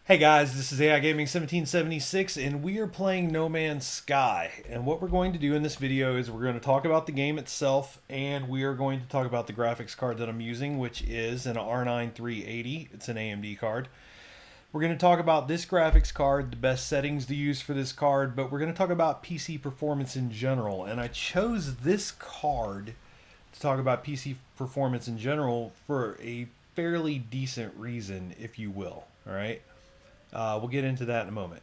Hey guys, this is AI Gaming 1776 and we are playing No Man's Sky. And what we're going to do in this video is we're going to talk about the game itself and we are going to talk about the graphics card that I'm using, which is an R9 380. It's an AMD card. We're going to talk about this graphics card, the best settings to use for this card, but we're going to talk about PC performance in general. And I chose this card to talk about PC performance in general for a fairly decent reason, if you will. All right. We'll get into that in a moment.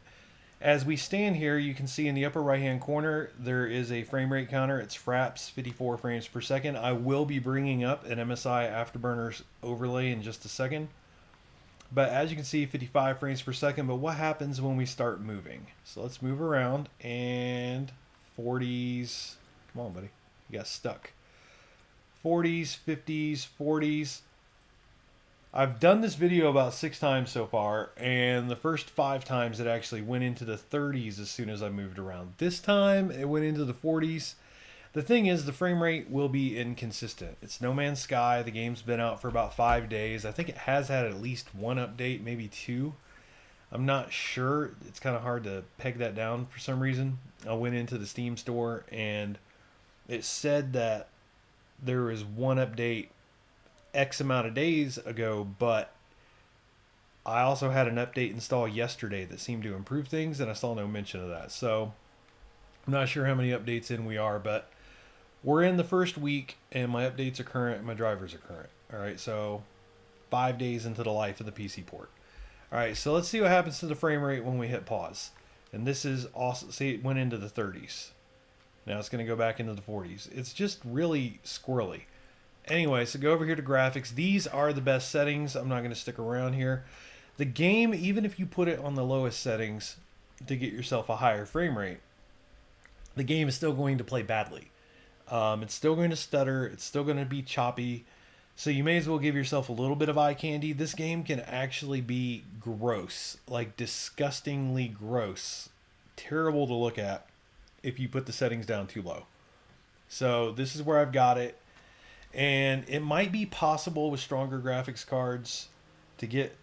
As we stand here, you can see in the upper right hand corner there is a frame rate counter. It's fraps 54 frames per second. I will be bringing up an MSI Afterburners overlay in just a second. But as you can see, 55 frames per second. But what happens when we start moving? So let's move around and 40s. Come on, buddy. You got stuck. 40s, 50s, 40s. I've done this video about 6 times so far, and the first 5 times it actually went into the 30s as soon as I moved around. This time it went into the 40s. The thing is, the frame rate will be inconsistent. It's No Man's Sky. The game's been out for about 5 days. I think it has had at least 1 update, maybe 2. I'm not sure. It's kind of hard to peg that down for some reason. I went into the Steam store and it said that there was 1 update X amount of days ago, but I also had an update installed yesterday that seemed to improve things, and I saw no mention of that. So I'm not sure how many updates in we are, but we're in the first week, and my updates are current, and my drivers are current. All right, so 5 days into the life of the PC port. All right, so let's see what happens to the frame rate when we hit pause. And this is also, see, it went into the 30s. Now it's going to go back into the 40s. It's just really squirrely. Anyway, so go over here to graphics. These are the best settings. I'm not going to stick around here. The game, even if you put it on the lowest settings to get yourself a higher frame rate, the game is still going to play badly. It's still going to stutter. It's still going to be choppy. So you may as well give yourself a little bit of eye candy. This game can actually be gross, like disgustingly gross. Terrible to look at if you put the settings down too low. So this is where I've got it. And it might be possible with stronger graphics cards to get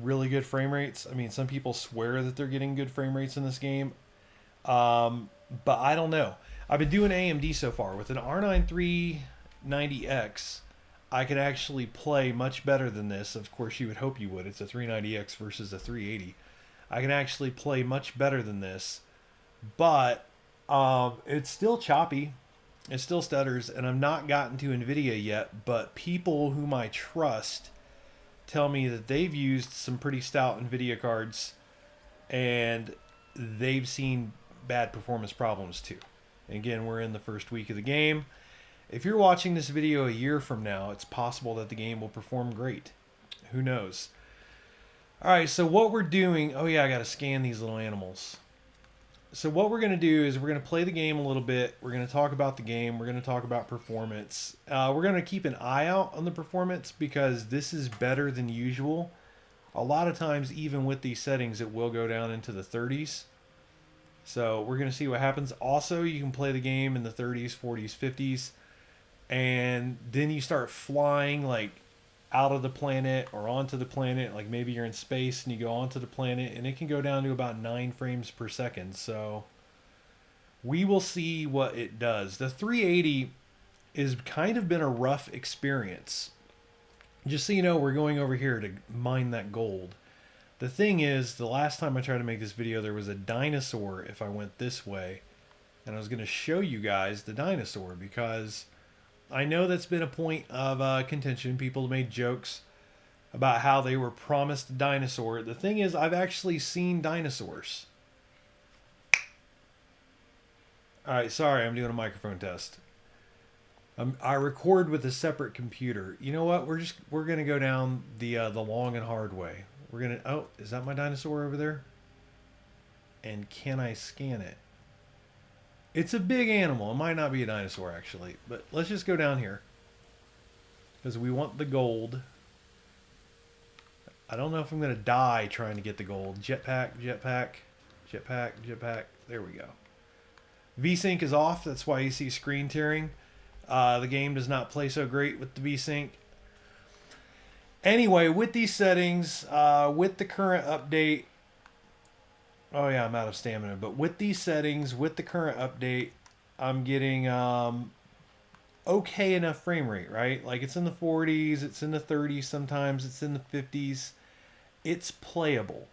really good frame rates. I mean, some people swear that they're getting good frame rates in this game. But I don't know. I've been doing AMD so far. With an R9 390X, I could actually play much better than this. Of course, you would hope you would. It's a 390X versus a 380. I can actually play much better than this. But it's still choppy. It still stutters, and I've not gotten to NVIDIA yet, but people whom I trust tell me that they've used some pretty stout NVIDIA cards, and they've seen bad performance problems too. And again, we're in the first week of the game. If you're watching this video a year from now, it's possible that the game will perform great. Who knows? All right, so what we're doing... Oh yeah, I got to scan these little animals. So what we're going to do is we're going to play the game a little bit. We're going to talk about the game. We're going to talk about performance. We're going to keep an eye out on the performance because this is better than usual. A lot of times, even with these settings, it will go down into the 30s. So we're going to see what happens. Also, you can play the game in the 30s, 40s, 50s. And then you start flying like out of the planet or onto the planet, like maybe you're in space and you go onto the planet, and it can go down to about 9 frames per second. So we will see what it does. The 380 is kind of been a rough experience. Just so you know, we're going over here to mine that gold. The thing is, the last time I tried to make this video, there was a dinosaur if I went this way, and I was going to show you guys the dinosaur because I know that's been a point of contention. People made jokes about how they were promised a dinosaur. The thing is, I've actually seen dinosaurs. Alright, sorry, I'm doing a microphone test. I record with a separate computer. You know what? We're gonna go down the long and hard way. We're gonna... Oh, is that my dinosaur over there? And can I scan it? It's a big animal. It might not be a dinosaur, actually. But let's just go down here. Because we want the gold. I don't know if I'm going to die trying to get the gold. Jetpack, jetpack, jetpack, jetpack. There we go. VSync is off. That's why you see screen tearing. The game does not play so great with the VSync. Anyway, with these settings, with the current update, oh yeah, I'm out of stamina. But with these settings, with the current update, I'm getting okay enough frame rate, right? Like it's in the 40s, it's in the 30s sometimes, it's in the 50s. It's playable.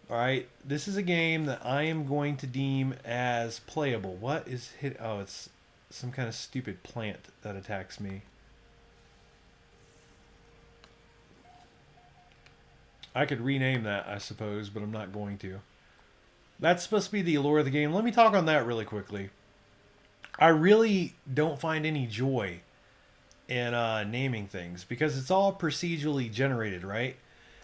All right. This is a game that I am going to deem as playable. What is hit? Oh, it's some kind of stupid plant that attacks me. I could rename that, I suppose, but I'm not going to. That's supposed to be the allure of the game. Let me talk on that really quickly. I really don't find any joy in naming things because it's all procedurally generated, right?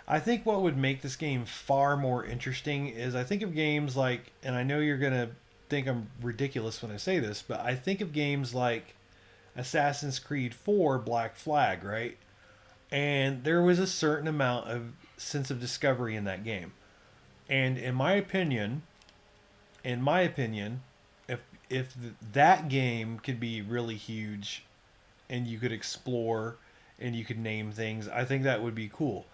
I think what would make this game far more interesting is I think of games like, and I know you're going to think I'm ridiculous when I say this, but I think of games like Assassin's Creed 4 Black Flag, right? And there was a certain amount of sense of discovery in that game. And in my opinion, if that game could be really huge and you could explore and you could name things, I think that would be cool.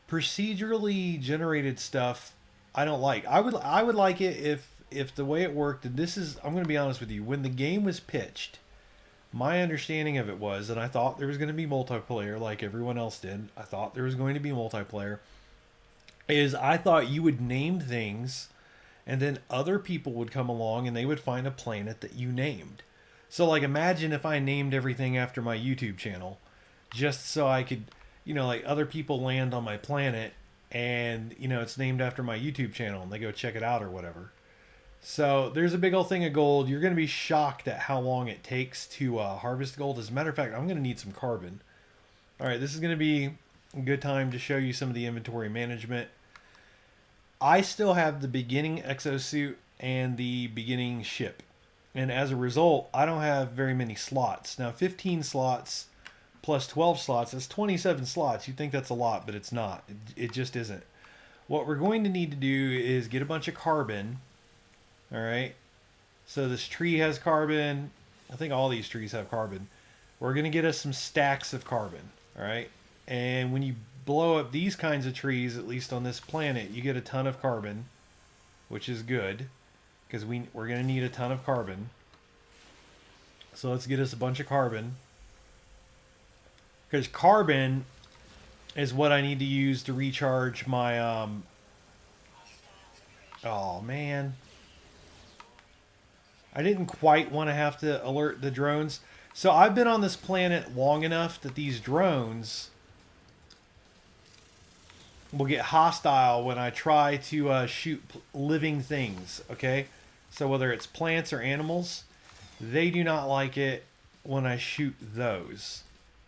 Procedurally generated stuff I don't like. I would like it if the way it worked, and this is, I'm going to be honest with you, when the game was pitched, my understanding of it was, and I thought there was going to be multiplayer like everyone else did. I thought there was going to be multiplayer. Is I thought you would name things and then other people would come along and they would find a planet that you named. So like imagine if I named everything after my YouTube channel just so I could, like other people land on my planet and, it's named after my YouTube channel and they go check it out or whatever. So there's a big old thing of gold. You're going to be shocked at how long it takes to harvest gold. As a matter of fact, I'm going to need some carbon. All right, this is going to be a good time to show you some of the inventory management. I still have the beginning exosuit and the beginning ship. And as a result, I don't have very many slots. Now, 15 slots plus 12 slots, that's 27 slots. You think that's a lot, but it's not. It just isn't. What we're going to need to do is get a bunch of carbon. All right. So this tree has carbon. I think all these trees have carbon. We're going to get us some stacks of carbon. All right. And when you blow up these kinds of trees, at least on this planet, you get a ton of carbon, which is good because we're going to need a ton of carbon. So let's get us a bunch of carbon, because carbon is what I need to use to recharge my oh man, I didn't quite want to have to alert the drones. So I've been on this planet long enough that these drones will get hostile when I try to shoot living things, okay? So whether it's plants or animals, they do not like it when I shoot those.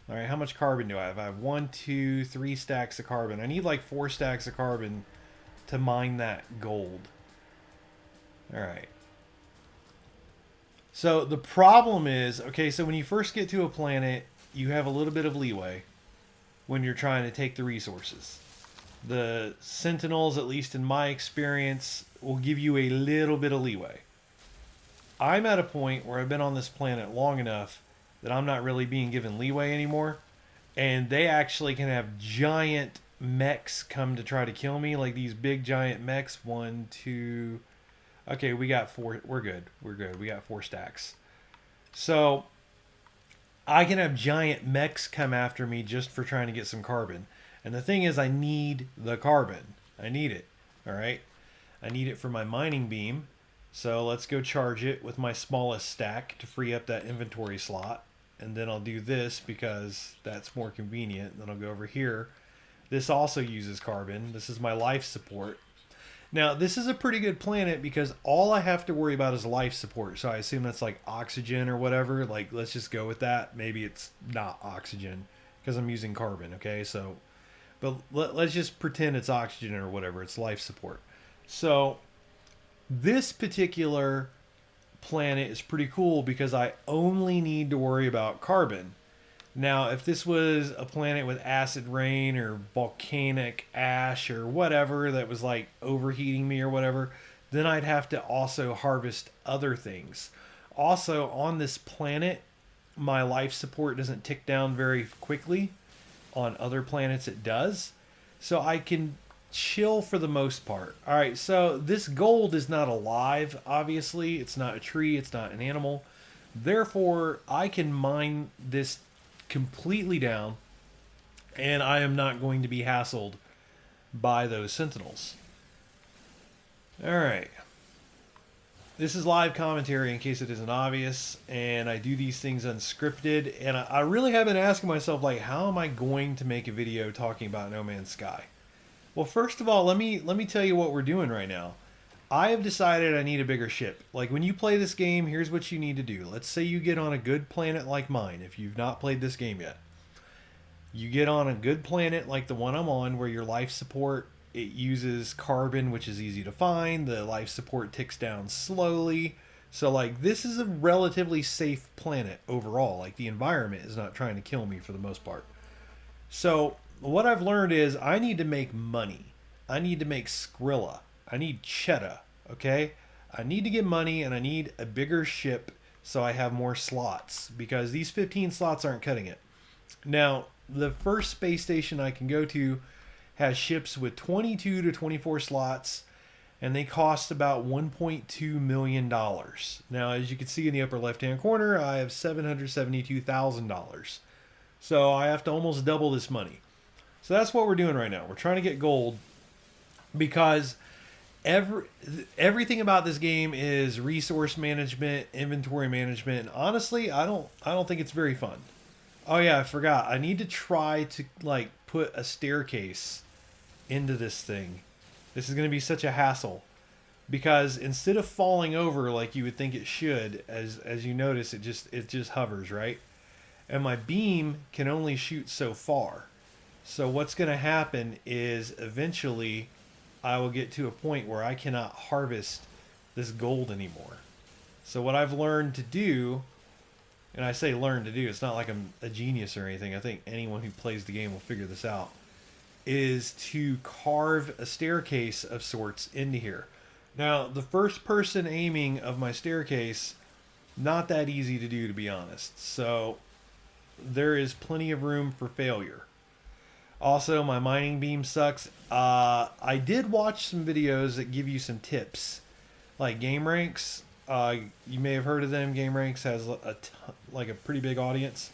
All right, how much carbon do I have? I have 1, 2, 3 stacks of carbon. I need like 4 stacks of carbon to mine that gold. All right. So the problem is, okay, so when you first get to a planet, you have a little bit of leeway when you're trying to take the resources. The Sentinels, at least in my experience, will give you a little bit of leeway. I'm at a point where I've been on this planet long enough that I'm not really being given leeway anymore. And they actually can have giant mechs come to try to kill me, like these big giant mechs. 1, 2... Okay, we got 4. We're good. We're good. We got 4 stacks. So I can have giant mechs come after me just for trying to get some carbon. And the thing is, I need the carbon. I need it. All right. I need it for my mining beam. So let's go charge it with my smallest stack to free up that inventory slot. And then I'll do this because that's more convenient. Then I'll go over here. This also uses carbon. This is my life support. Now, this is a pretty good planet because all I have to worry about is life support. So I assume that's like oxygen or whatever. Like, let's just go with that. Maybe it's not oxygen because I'm using carbon, okay? So, but let's just pretend it's oxygen or whatever. It's life support. So this particular planet is pretty cool because I only need to worry about carbon. Now, if this was a planet with acid rain or volcanic ash or whatever that was like overheating me or whatever, then I'd have to also harvest other things. Also, on this planet, my life support doesn't tick down very quickly. on other planets it does. So I can chill for the most part. All right, so this gold is not alive, obviously. It's not a tree, it's not an animal. Therefore, I can mine this completely down, and I am not going to be hassled by those sentinels. All right. This is live commentary in case it isn't obvious, and I do these things unscripted, and I really have been asking myself, like, how am I going to make a video talking about No Man's Sky? Well, first of all, let me tell you what we're doing right now. I have decided I need a bigger ship. Like, when you play this game, here's what you need to do. Let's say you get on a good planet like mine, if you've not played this game yet. You get on a good planet like the one I'm on, where your life support, it uses carbon, which is easy to find. The life support ticks down slowly. So, like, this is a relatively safe planet overall. Like, the environment is not trying to kill me for the most part. So, what I've learned is I need to make money. I need to make Skrilla. I need cheddar, okay? I need to get money, and I need a bigger ship so I have more slots, because these 15 slots aren't cutting it. Now, the first space station I can go to has ships with 22 to 24 slots, and they cost about $1.2 million. Now, as you can see in the upper left-hand corner, I have $772,000. So I have to almost double this money. So that's what we're doing right now. We're trying to get gold, because everything about this game is resource management, inventory management, and honestly, I don't think it's very fun. Oh yeah, I forgot. I need to try to, like, put a staircase into this thing. This is going to be such a hassle, because instead of falling over like you would think it should, as you notice, it just hovers, right? And my beam can only shoot so far. So what's going to happen is eventually I will get to a point where I cannot harvest this gold anymore. So what I've learned to do, and I say learn to do, it's not like I'm a genius or anything. I think anyone who plays the game will figure this out, is to carve a staircase of sorts into here. Now, the first person aiming of my staircase, not that easy to do, to be honest. So there is plenty of room for failure. Also, my mining beam sucks. I did watch some videos that give you some tips, like Game Ranks. You may have heard of them. Game Ranks has a pretty big audience.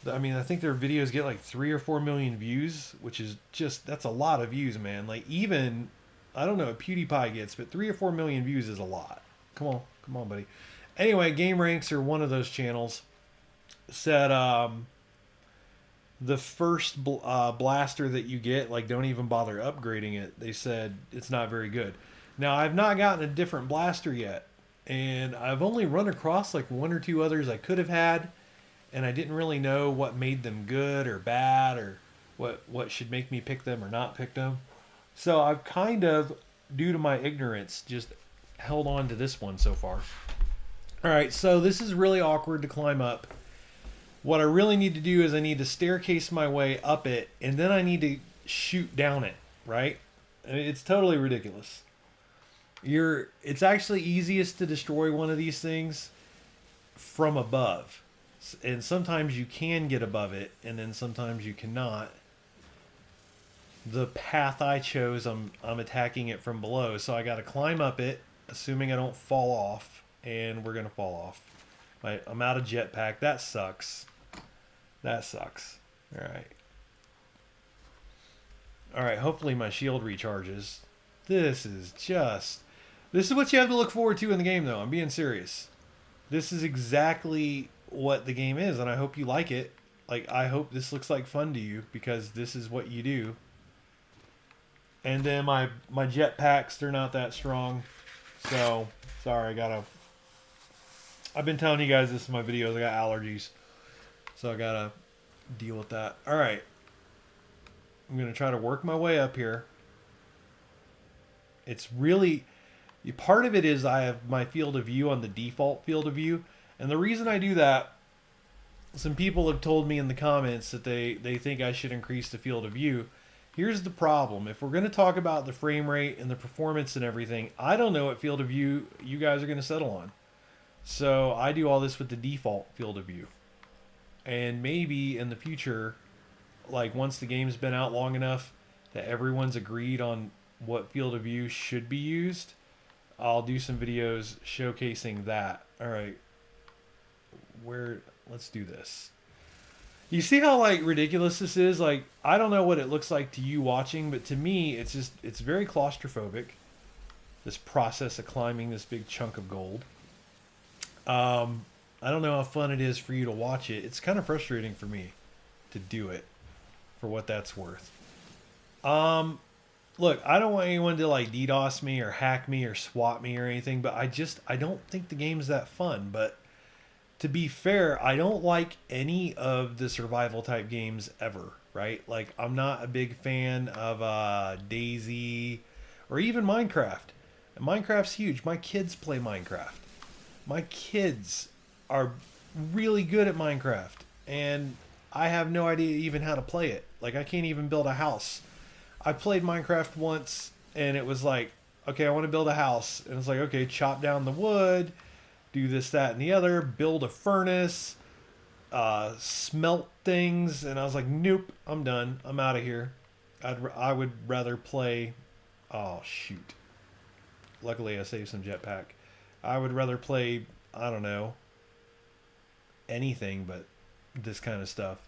I mean, I think their videos get like 3 or 4 million views, which is just, that's a lot of views, man. Like, even, I don't know what PewDiePie gets, but 3 or 4 million views is a lot. Come on, buddy. Anyway, Game Ranks, or one of those channels, said the first blaster that you get, like, don't even bother upgrading it. They said it's not very good. Now, I've not gotten a different blaster yet, and I've only run across like 1 or 2 others I could have had, and I didn't really know what made them good or bad, or what should make me pick them or not pick them. So I've kind of, due to my ignorance, just held on to this one so far. All right, so this is really awkward to climb up. What I really need to do is I need to staircase my way up it, and then I need to shoot down it, right? I mean, it's totally ridiculous. It's actually easiest to destroy one of these things from above. And sometimes you can get above it, and then sometimes you cannot. The path I chose, I'm attacking it from below, so I got to climb up it, assuming I don't fall off, and we're gonna fall off. I'm out of jetpack. That sucks. That sucks. All right. Hopefully my shield recharges. This is what you have to look forward to in the game, though. I'm being serious. This is exactly what the game is, and I hope you like it. Like, I hope this looks like fun to you, because this is what you do. And then my jetpacks, they're not that strong. So, sorry, I've been telling you guys this in my videos. I got allergies. So I gotta deal with that. Alright. I'm gonna try to work my way up here. It's really, part of it is I have my field of view on the default field of view. And the reason I do that, some people have told me in the comments that they think I should increase the field of view. Here's the problem. If we're going to talk about the frame rate and the performance and everything, I don't know what field of view you guys are going to settle on. So I do all this with the default field of view. And maybe in the future, like once the game's been out long enough that everyone's agreed on what field of view should be used, I'll do some videos showcasing that. All right, let's do this. You see how like ridiculous this is? Like, I don't know what it looks like to you watching, but to me it's very claustrophobic. This process of climbing this big chunk of gold. I don't know how fun it is for you to watch it. It's kind of frustrating for me to do it, for what that's worth. Look, I don't want anyone to like DDoS me or hack me or swap me or anything, but I don't think the game's that fun. But to be fair, I don't like any of the survival type games ever, right? Like, I'm not a big fan of DayZ or even Minecraft. And Minecraft's huge. My kids play Minecraft. My kids are really good at Minecraft, and I have no idea even how to play it. Like, I can't even build a house. I played Minecraft once, and it was like, okay, I want to build a house. And it's like, okay, chop down the wood, do this, that, and the other, build a furnace, smelt things. And I was like, nope, I'm done. I'm out of here. I would rather play... Oh, shoot. Luckily, I saved some jetpack. I would rather play, I don't know, anything but this kind of stuff.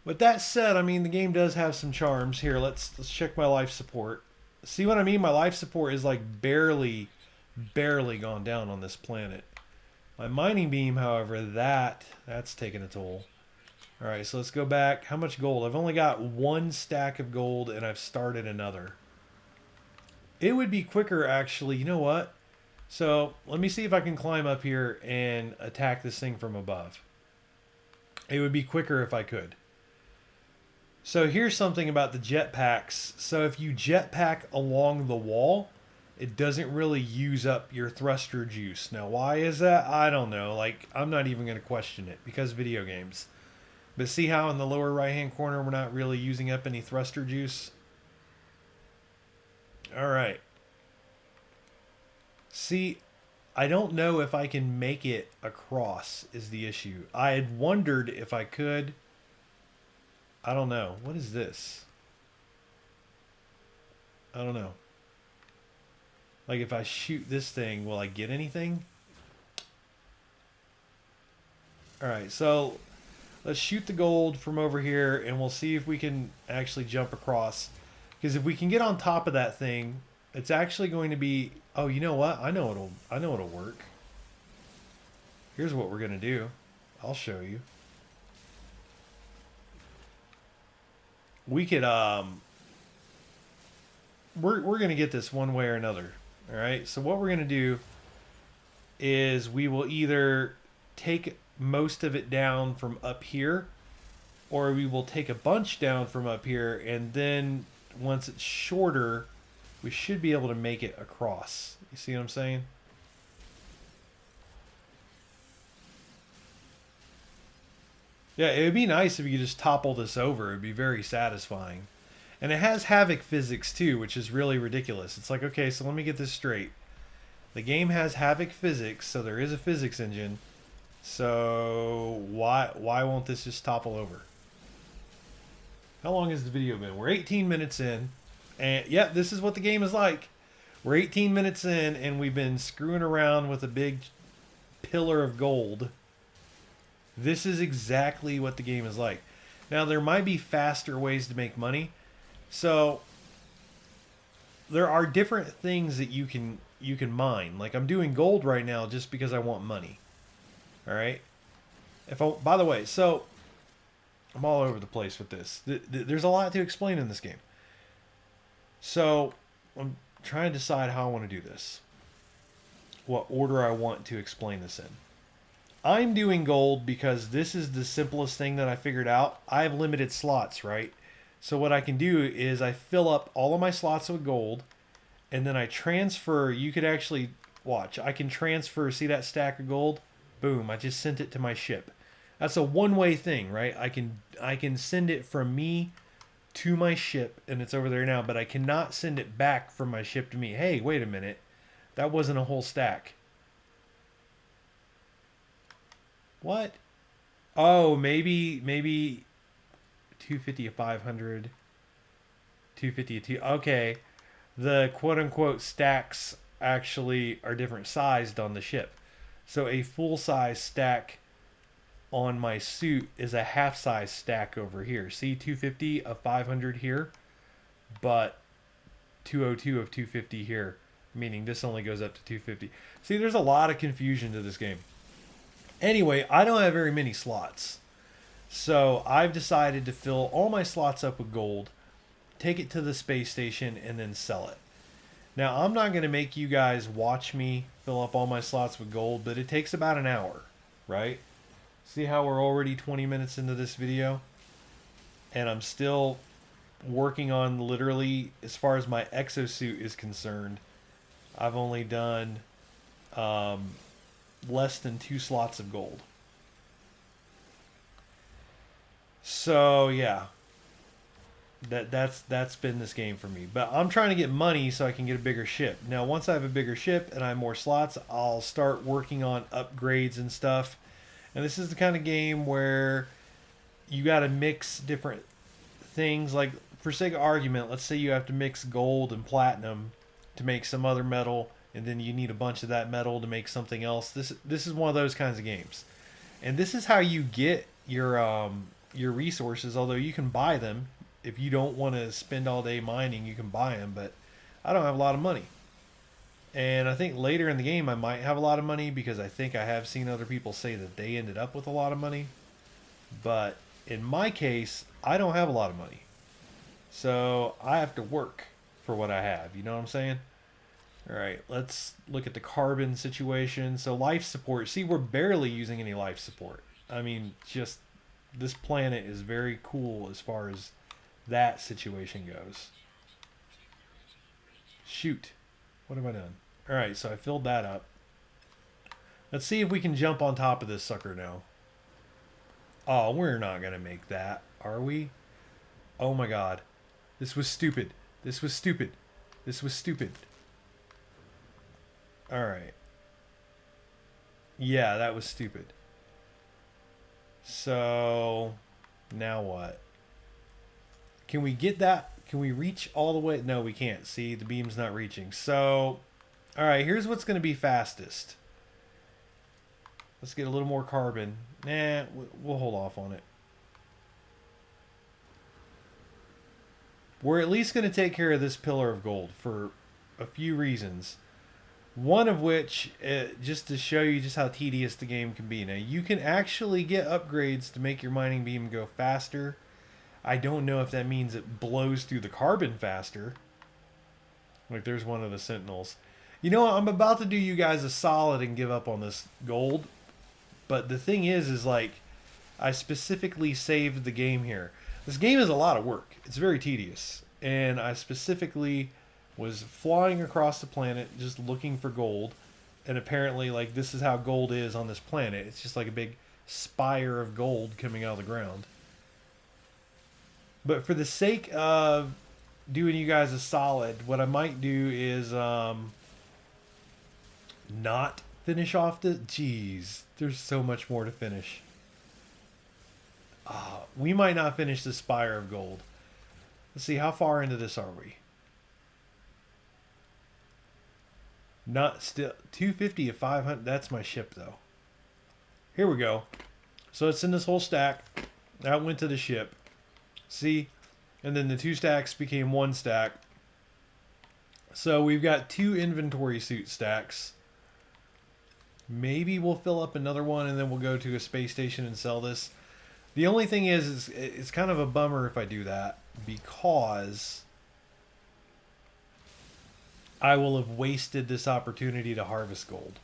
With that said, I mean, the game does have some charms. Here, let's check my life support. See what I mean? My life support is like barely gone down on this planet. My mining beam, however, that's taking a toll. All right, so let's go back. How much gold? I've only got one stack of gold, and I've started another. It would be quicker, actually. You know what? So let me see if I can climb up here and attack this thing from above. It would be quicker if I could. So here's something about the jetpacks. So if you jetpack along the wall, it doesn't really use up your thruster juice. Now, why is that? I don't know. Like, I'm not even going to question it because video games. But see how in the lower right-hand corner we're not really using up any thruster juice? All right. See, I don't know if I can make it across is the issue. I had wondered if I could. I don't know. What is this? I don't know. Like, if I shoot this thing, will I get anything? Alright, so let's shoot the gold from over here, and we'll see if we can actually jump across. Because if we can get on top of that thing, it's actually going to be... Oh, you know what? I know it'll work. Here's what we're going to do. I'll show you. We could, we're going to get this one way or another. All right. So what we're going to do is we will either take most of it down from up here, or we will take a bunch down from up here. And then once it's shorter, we should be able to make it across. You see what I'm saying? Yeah, it would be nice if you could just topple this over. It would be very satisfying. And it has Havoc physics too, which is really ridiculous. It's like, okay, so let me get this straight. The game has Havoc physics, so there is a physics engine. So why won't this just topple over? How long has the video been? We're 18 minutes in. And yeah, this is what the game is like. We're 18 minutes in, and we've been screwing around with a big pillar of gold. This is exactly what the game is like. Now, there might be faster ways to make money. So there are different things that you can mine. Like, I'm doing gold right now just because I want money. All right. By the way, so I'm all over the place with this. There's a lot to explain in this game. So I'm trying to decide how I want to do this. What order I want to explain this in. I'm doing gold because this is the simplest thing that I figured out. I have limited slots, right? So what I can do is I fill up all of my slots with gold, and then I transfer. You could actually watch. I can transfer, see that stack of gold? Boom, I just sent it to my ship. That's a one-way thing, right? I can send it from me to my ship, and it's over there now, but I cannot send it back from my ship to me. Hey, wait a minute. That wasn't a whole stack. What? Oh, maybe 250 of 500, 250 of 2. Okay, the quote-unquote stacks actually are different sized on the ship. So a full-size stack on my suit is a half-size stack over here. See, 250 of 500 here, but 202 of 250 here, meaning this only goes up to 250. See, there's a lot of confusion to this game. Anyway, I don't have very many slots. So I've decided to fill all my slots up with gold, take it to the space station, and then sell it. Now, I'm not going to make you guys watch me fill up all my slots with gold, but it takes about an hour, right? See how we're already 20 minutes into this video? And I'm still working on, literally, as far as my exosuit is concerned, I've only done less than 2 slots of gold. So yeah, that's been this game for me. But I'm trying to get money so I can get a bigger ship. Now, once I have a bigger ship and I have more slots, I'll start working on upgrades and stuff. And this is the kind of game where you got to mix different things. Like, for sake of argument, let's say you have to mix gold and platinum to make some other metal, and then you need a bunch of that metal to make something else. This is one of those kinds of games. And this is how you get your resources, although you can buy them. If you don't want to spend all day mining, you can buy them, but I don't have a lot of money. And I think later in the game I might have a lot of money, because I think I have seen other people say that they ended up with a lot of money. But in my case, I don't have a lot of money. So I have to work for what I have, you know what I'm saying? Alright, let's look at the carbon situation. So life support, see, we're barely using any life support. I mean, just this planet is very cool as far as that situation goes. Shoot. What have I done? Alright, so I filled that up. Let's see if we can jump on top of this sucker now. Oh, we're not going to make that, are we? Oh my god. This was stupid. This was stupid. This was stupid. Alright. Yeah, that was stupid. So, now what? Can we get that? Can we reach all the way? No, we can't. See, the beam's not reaching. So, alright, here's what's going to be fastest. Let's get a little more carbon. Nah, we'll hold off on it. We're at least going to take care of this pillar of gold for a few reasons. One of which, just to show you just how tedious the game can be. Now, you can actually get upgrades to make your mining beam go faster. I don't know if that means it blows through the carbon faster. Like, there's one of the sentinels. You know what? I'm about to do you guys a solid and give up on this gold. But the thing is like, I specifically saved the game here. This game is a lot of work. It's very tedious. And I specifically was flying across the planet just looking for gold. And apparently, like, this is how gold is on this planet. It's just like a big spire of gold coming out of the ground. But for the sake of doing you guys a solid, what I might do is not finish off the... Jeez, there's so much more to finish. We might not finish the spire of gold. Let's see, how far into this are we? Not still 250 of 500. That's my ship, though. Here we go. So it's in this whole stack. That went to the ship. See? And then the 2 stacks became 1 stack. So we've got 2 inventory suit stacks. Maybe we'll fill up another one and then we'll go to a space station and sell this. The only thing is it's kind of a bummer if I do that, because I will have wasted this opportunity to harvest gold.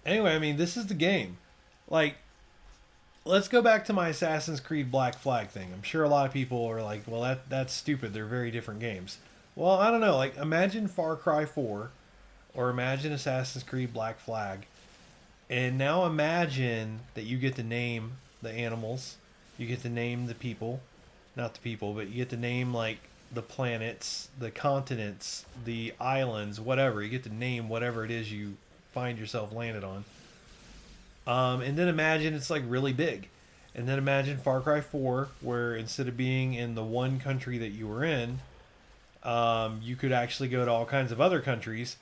Anyway, I mean, this is the game. Like, let's go back to my Assassin's Creed Black Flag thing. I'm sure a lot of people are like, well, that's stupid. They're very different games. Well, I don't know. Like, imagine Far Cry 4 or imagine Assassin's Creed Black Flag. And now imagine that you get to name the animals. You get to name the people. Not the people, but you get to name, like, the planets, the continents, the islands, whatever. You get to name whatever it is you find yourself landed on. And then imagine it's, like, really big. And then imagine Far Cry 4, where instead of being in the one country that you were in, you could actually go to all kinds of other countries.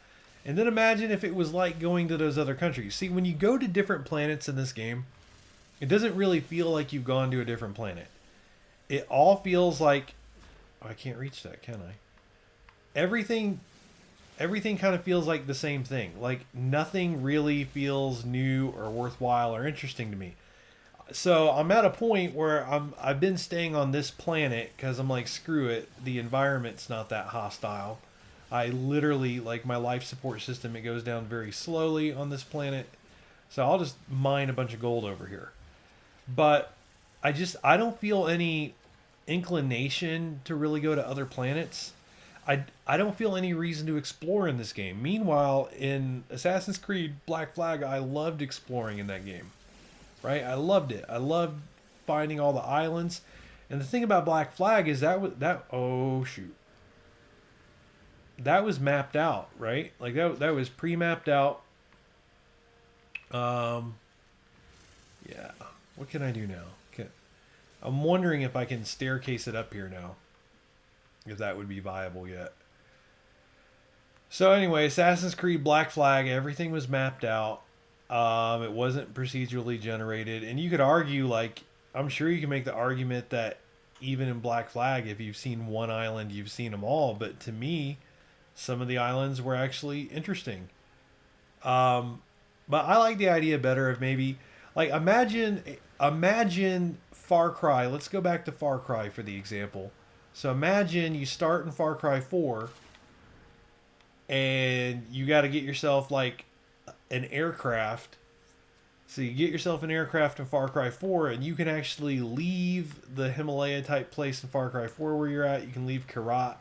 And then imagine if it was like going to those other countries. See, when you go to different planets in this game, it doesn't really feel like you've gone to a different planet. It all feels like, oh, I can't reach that, can I? Everything kind of feels like the same thing. Like nothing really feels new or worthwhile or interesting to me. So I'm at a point where I've been staying on this planet because I'm like, screw it, the environment's not that hostile. I literally, like, my life support system, it goes down very slowly on this planet. So I'll just mine a bunch of gold over here. But I don't feel any inclination to really go to other planets. I don't feel any reason to explore in this game. Meanwhile, in Assassin's Creed Black Flag, I loved exploring in that game. Right? I loved it. I loved finding all the islands. And the thing about Black Flag is oh shoot. That was mapped out, right? Like that was pre-mapped out. Yeah. What can I do now? I'm wondering if I can staircase it up here now. If that would be viable yet. So anyway, Assassin's Creed Black Flag, everything was mapped out. It wasn't procedurally generated. And you could argue, like, I'm sure you can make the argument that even in Black Flag, if you've seen one island, you've seen them all. But to me, some of the islands were actually interesting. But I like the idea better of maybe, like, imagine Far Cry. Let's go back to Far Cry for the example. So imagine you start in Far Cry 4 and you got to get yourself like an aircraft. So you get yourself an aircraft in Far Cry 4 and you can actually leave the Himalaya type place in Far Cry 4 where you're at. You can leave Karat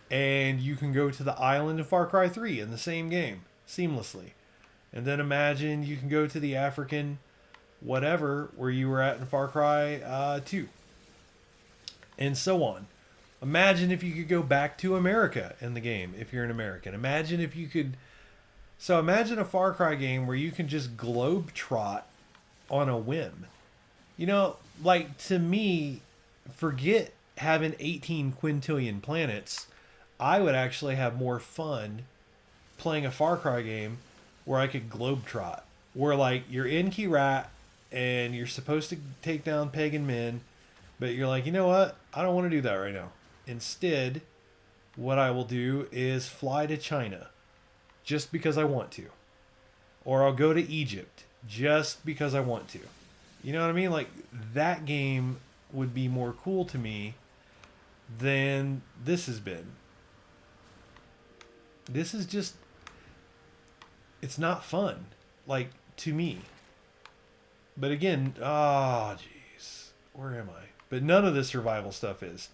and you can go to the island in Far Cry 3 in the same game seamlessly. And then imagine you can go to the African whatever where you were at in Far Cry 2. And so on. Imagine if you could go back to America in the game if you're an American. Imagine if you could. So imagine a Far Cry game where you can just globetrot on a whim. You know, like, to me, forget having 18 quintillion planets. I would actually have more fun playing a Far Cry game where I could globetrot. Where, like, you're in Kyrat and you're supposed to take down pagan men. But you're like, you know what? I don't want to do that right now. Instead, what I will do is fly to China just because I want to. Or I'll go to Egypt just because I want to. You know what I mean? Like, that game would be more cool to me than this has been. This is just, it's not fun. Like, to me. But again, jeez. Where am I? But none of this survival stuff is.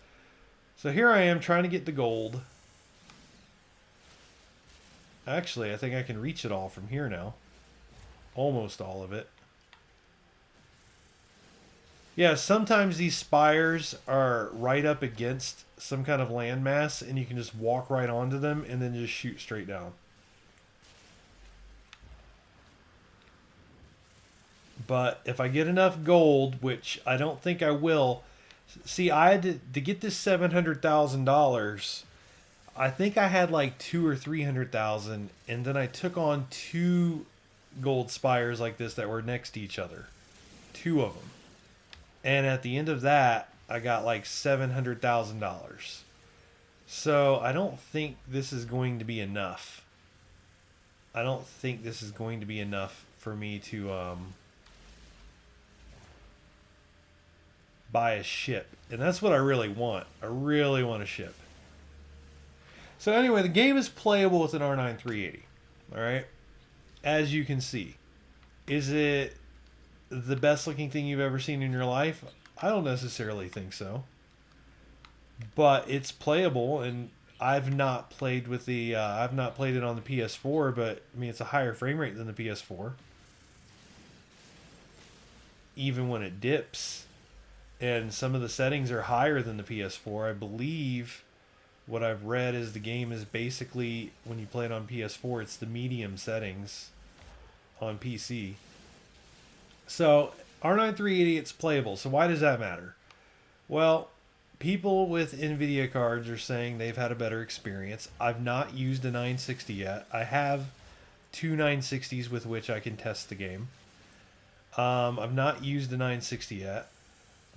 So here I am trying to get the gold. Actually, I think I can reach it all from here now. Almost all of it. Yeah, sometimes these spires are right up against some kind of landmass and you can just walk right onto them and then just shoot straight down. But if I get enough gold, which I don't think I will. See, I had to get this $700,000. I think I had like 200,000 or 300,000, and then I took on 2 gold spires like this that were next to each other, 2 of them. And at the end of that, I got like $700,000. So I don't think this is going to be enough. I don't think this is going to be enough for me to buy a ship. And that's what I really want. I really want a ship. So anyway, the game is playable with an R9 380. Alright? As you can see. Is it the best looking thing you've ever seen in your life? I don't necessarily think so. But it's playable, and I've not played with the I've not played it on the PS4, but I mean it's a higher frame rate than the PS4. Even when it dips. And some of the settings are higher than the PS4. I believe what I've read is the game is basically, when you play it on PS4, it's the medium settings on PC. So R9 380, it's playable. So why does that matter? Well, people with NVIDIA cards are saying they've had a better experience. I've not used a 960 yet. I have two 960s with which I can test the game. I've not used the 960 yet,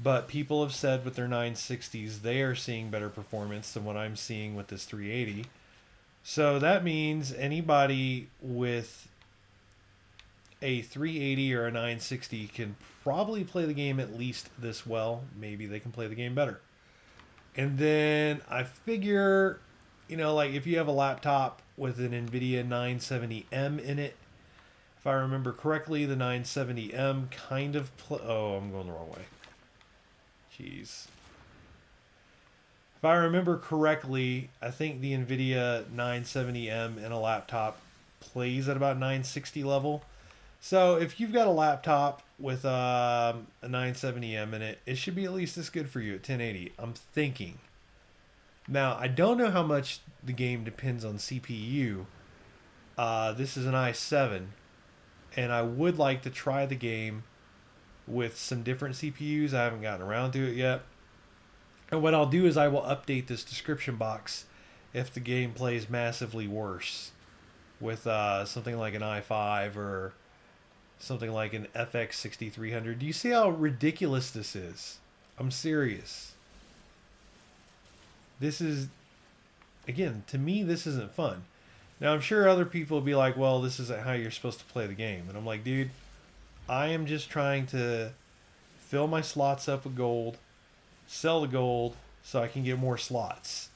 but people have said with their 960s they are seeing better performance than what I'm seeing with this 380. So that means anybody with a 380 or a 960 can probably play the game at least this well. Maybe they can play the game better. And then I figure, like if you have a laptop with an NVIDIA 970M in it, if I remember correctly, the 970M kind of oh, I'm going the wrong way. Jeez. If I remember correctly, I think the NVIDIA 970M in a laptop plays at about 960 level. So if you've got a laptop with a 970M in it, it should be at least as good for you at 1080, I'm thinking. Now, I don't know how much the game depends on CPU. This is an i7, and I would like to try the game with some different CPUs. I haven't gotten around to it yet. And what I'll do is I will update this description box if the game plays massively worse with something like an i5 or something like an FX 6300. Do you see how ridiculous this is? I'm serious. This is, again, to me, this isn't fun. Now, I'm sure other people will be like, well, this isn't how you're supposed to play the game. And I'm like, dude, I am just trying to fill my slots up with gold, sell the gold so I can get more slots.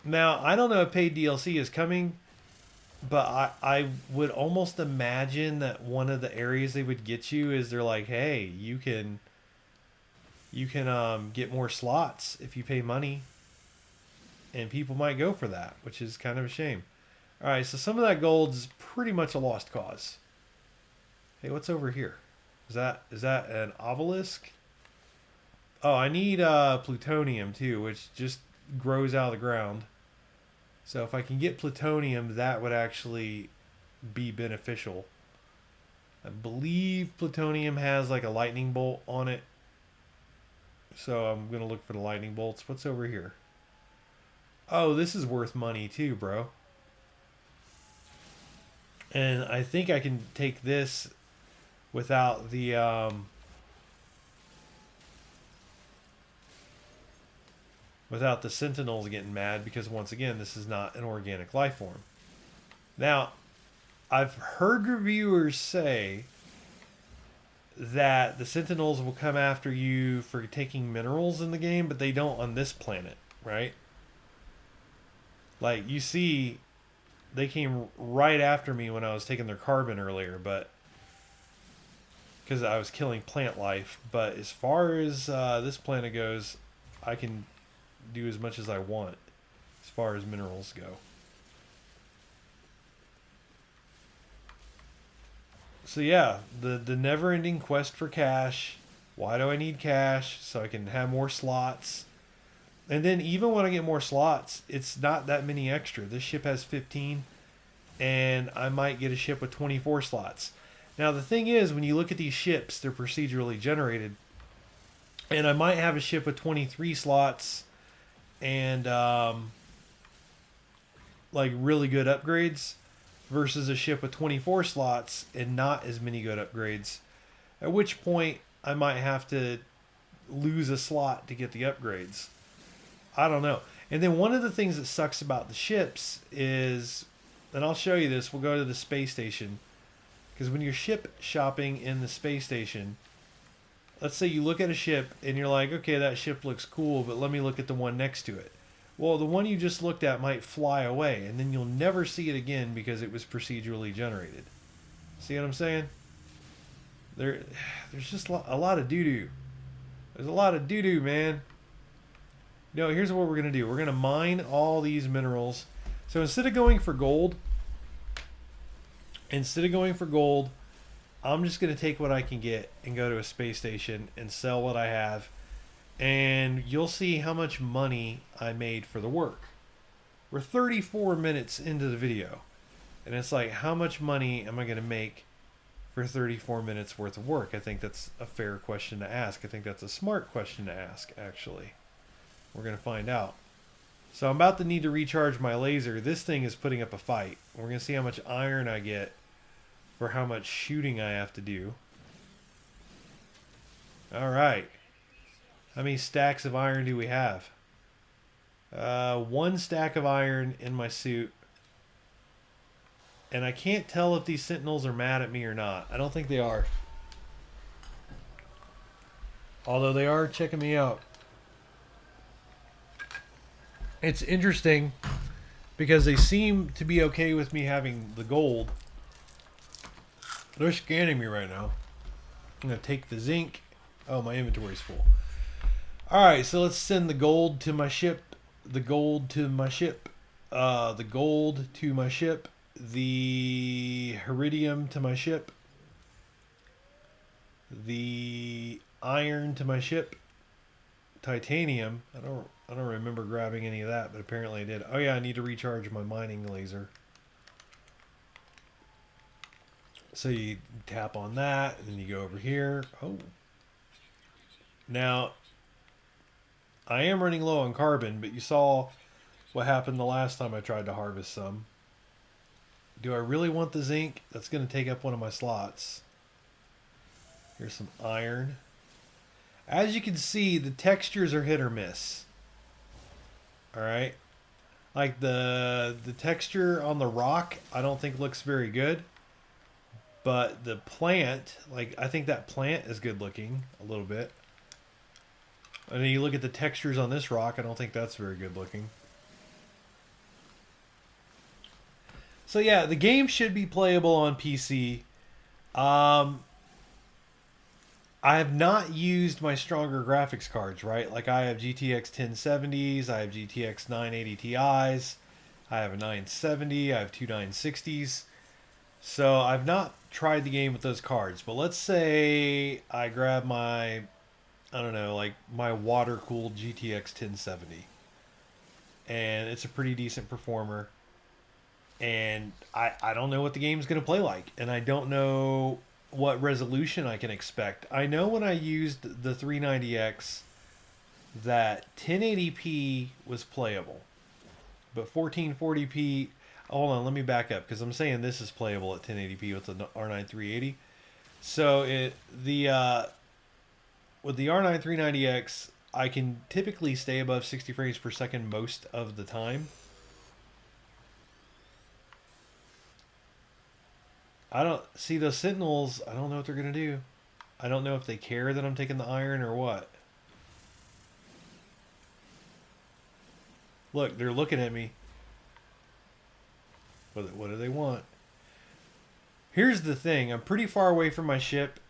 Now, I don't know if paid DLC is coming, but I would almost imagine that one of the areas they would get you is they're like, hey, you can get more slots if you pay money. And people might go for that, which is kind of a shame. All right, so some of that gold is pretty much a lost cause. Hey, what's over here? Is that an obelisk? Oh, I need plutonium too, which just grows out of the ground. So if I can get plutonium, that would actually be beneficial. I believe plutonium has like a lightning bolt on it. So I'm going to look for the lightning bolts. What's over here? Oh, this is worth money too, bro. And I think I can take this without the sentinels getting mad, because once again, this is not an organic life form. Now, I've heard reviewers say that the sentinels will come after you for taking minerals in the game, but they don't on this planet, right? Like, you see, they came right after me when I was taking their carbon earlier, but because I was killing plant life. But as far as this planet goes, I can do as much as I want as far as minerals go. So yeah, the never-ending quest for cash. Why do I need cash? So I can have more slots. And then even when I get more slots, it's not that many extra. This ship has 15, and I might get a ship with 24 slots. Now the thing is, when you look at these ships, they're procedurally generated. And I might have a ship with 23 slots and like really good upgrades versus a ship with 24 slots and not as many good upgrades. At which point I might have to lose a slot to get the upgrades. I don't know. And then one of the things that sucks about the ships is, and I'll show you this, we'll go to the space station. Because when you're ship shopping in the space station, let's say you look at a ship and you're like, okay, that ship looks cool, but let me look at the one next to it. Well, the one you just looked at might fly away, and then you'll never see it again because it was procedurally generated. See what I'm saying? There's just a lot of doo-doo. There's a lot of doo-doo, man. No, here's what we're going to do. We're going to mine all these minerals. So instead of going for gold, I'm just going to take what I can get and go to a space station and sell what I have. And you'll see how much money I made for the work. We're 34 minutes into the video. And it's like, how much money am I going to make for 34 minutes worth of work? I think that's a fair question to ask. I think that's a smart question to ask, actually. We're going to find out. So I'm about to need to recharge my laser. This thing is putting up a fight. We're going to see how much iron I get for how much shooting I have to do. All right. How many stacks of iron do we have? 1 stack of iron in my suit. And I can't tell if these sentinels are mad at me or not. I don't think they are. Although they are checking me out. It's interesting because they seem to be okay with me having the gold. They're scanning me right now. I'm going to take the zinc. Oh, my inventory's full. Alright, so let's send the gold to my ship. The gold to my ship. The gold to my ship. The iridium to my ship. The iron to my ship. Titanium. I don't remember grabbing any of that, but apparently I did. Oh yeah, I need to recharge my mining laser. So you tap on that, and then you go over here. Oh. Now, I am running low on carbon, but you saw what happened the last time I tried to harvest some. Do I really want the zinc? That's going to take up one of my slots. Here's some iron. As you can see, the textures are hit or miss. Alright? Like the texture on the rock, I don't think looks very good. But the plant, like I think that plant is good looking a little bit. And then you look at the textures on this rock, I don't think that's very good looking. So yeah, the game should be playable on PC. I have not used my stronger graphics cards, right? Like I have GTX 1070s, I have GTX 980 Ti's, I have a 970, I have two 960s. So I've not tried the game with those cards. But let's say I grab my, I don't know, like my water-cooled GTX 1070. And it's a pretty decent performer. And I don't know what the game's going to play like. And I don't know what resolution I can expect. I know when I used the 390X that 1080p was playable. But 1440p... Hold on, let me back up because I'm saying this is playable at 1080p with the R9 380. So with the R9 390X, I can typically stay above 60 frames per second most of the time. I don't see those sentinels. I don't know what they're gonna do. I don't know if they care that I'm taking the iron or what. Look, they're looking at me. What do they want? Here's the thing. I'm pretty far away from my ship,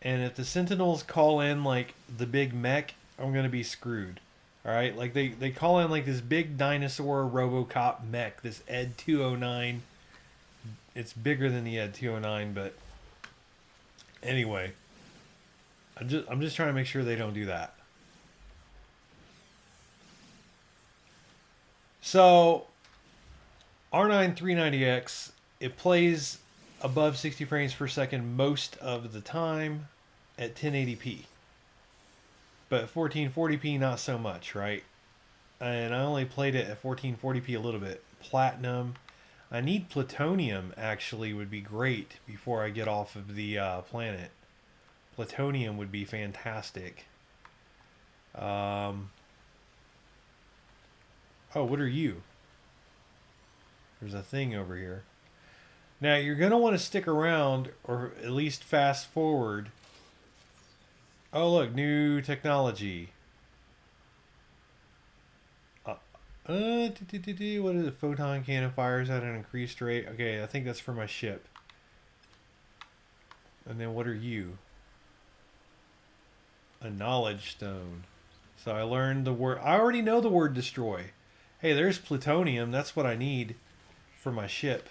and if the sentinels call in like the big mech, I'm gonna be screwed. Alright? Like they call in like this big dinosaur Robocop mech, this Ed 209. It's bigger than the Ed 209, but anyway. I'm just trying to make sure they don't do that. So R9 390X, it plays above 60 frames per second most of the time at 1080p. But 1440p, not so much, right? And I only played it at 1440p a little bit. Platinum. I need plutonium, actually, would be great before I get off of the planet. Plutonium would be fantastic. Oh, what are you? There's a thing over here. Now, you're going to want to stick around, or at least fast forward. Oh, look, new technology. What is it? Photon cannon fires at an increased rate. Okay, I think that's for my ship. And then what are you? A knowledge stone. So I learned the word. I already know the word destroy. Hey, there's plutonium. That's what I need for my ship.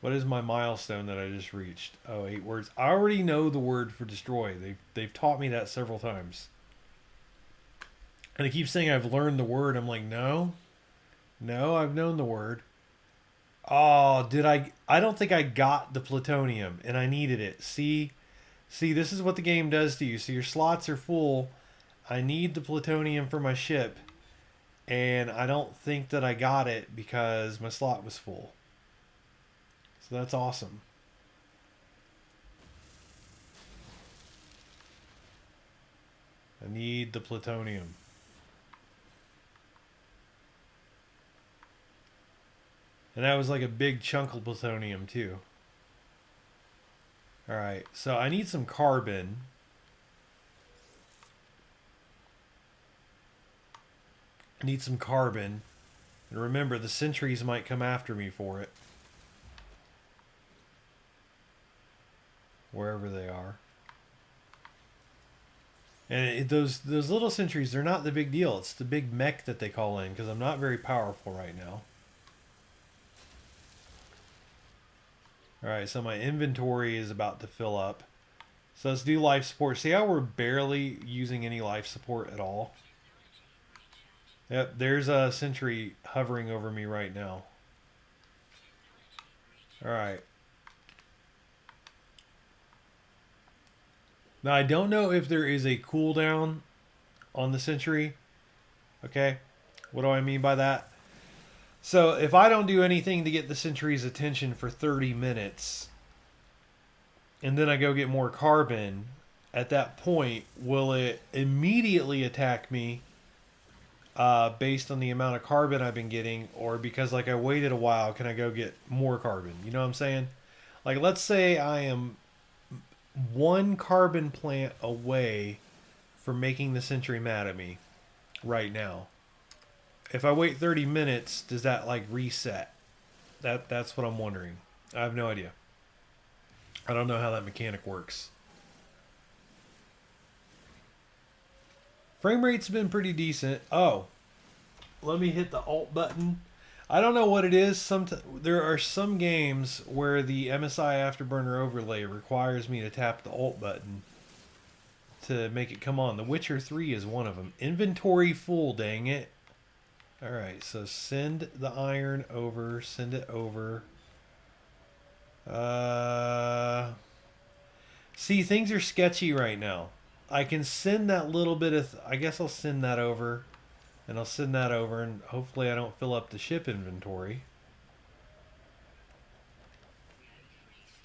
What is my milestone that I just reached? Oh, 8 words. I already know the word for destroy. They've taught me that several times. And they keep saying I've learned the word. I'm like, no. No, I've known the word. Oh, did I? I don't think I got the plutonium, and I needed it. See, this is what the game does to you. So your slots are full. I need the plutonium for my ship, and I don't think that I got it because my slot was full. So that's awesome. I need the plutonium. And that was like a big chunk of plutonium too. Alright, so I need some carbon. I need some carbon. And remember, the sentries might come after me for it. Wherever they are. And those little sentries, they're not the big deal. It's the big mech that they call in, because I'm not very powerful right now. Alright, so my inventory is about to fill up. So let's do life support. See how we're barely using any life support at all? Yep, there's a sentry hovering over me right now. Alright. Now, I don't know if there is a cooldown on the sentry. Okay, what do I mean by that? So, if I don't do anything to get the sentry's attention for 30 minutes, and then I go get more carbon, at that point, will it immediately attack me based on the amount of carbon I've been getting, or because like I waited a while, can I go get more carbon? You know what I'm saying? Like, let's say I am one carbon plant away from making the sentry mad at me right now. If I wait 30 minutes, does that like reset? That's what I'm wondering. I have no idea. I don't know how that mechanic works. Frame rate's been pretty decent. Oh, let me hit the Alt button. I don't know what it is. There are some games where the MSI Afterburner overlay requires me to tap the Alt button to make it come on. The Witcher 3 is one of them. Inventory full, dang it. Alright, so send the iron over. Send it over. See, things are sketchy right now. I can send that little bit of... I guess I'll send that over. And I'll send that over, and hopefully I don't fill up the ship inventory.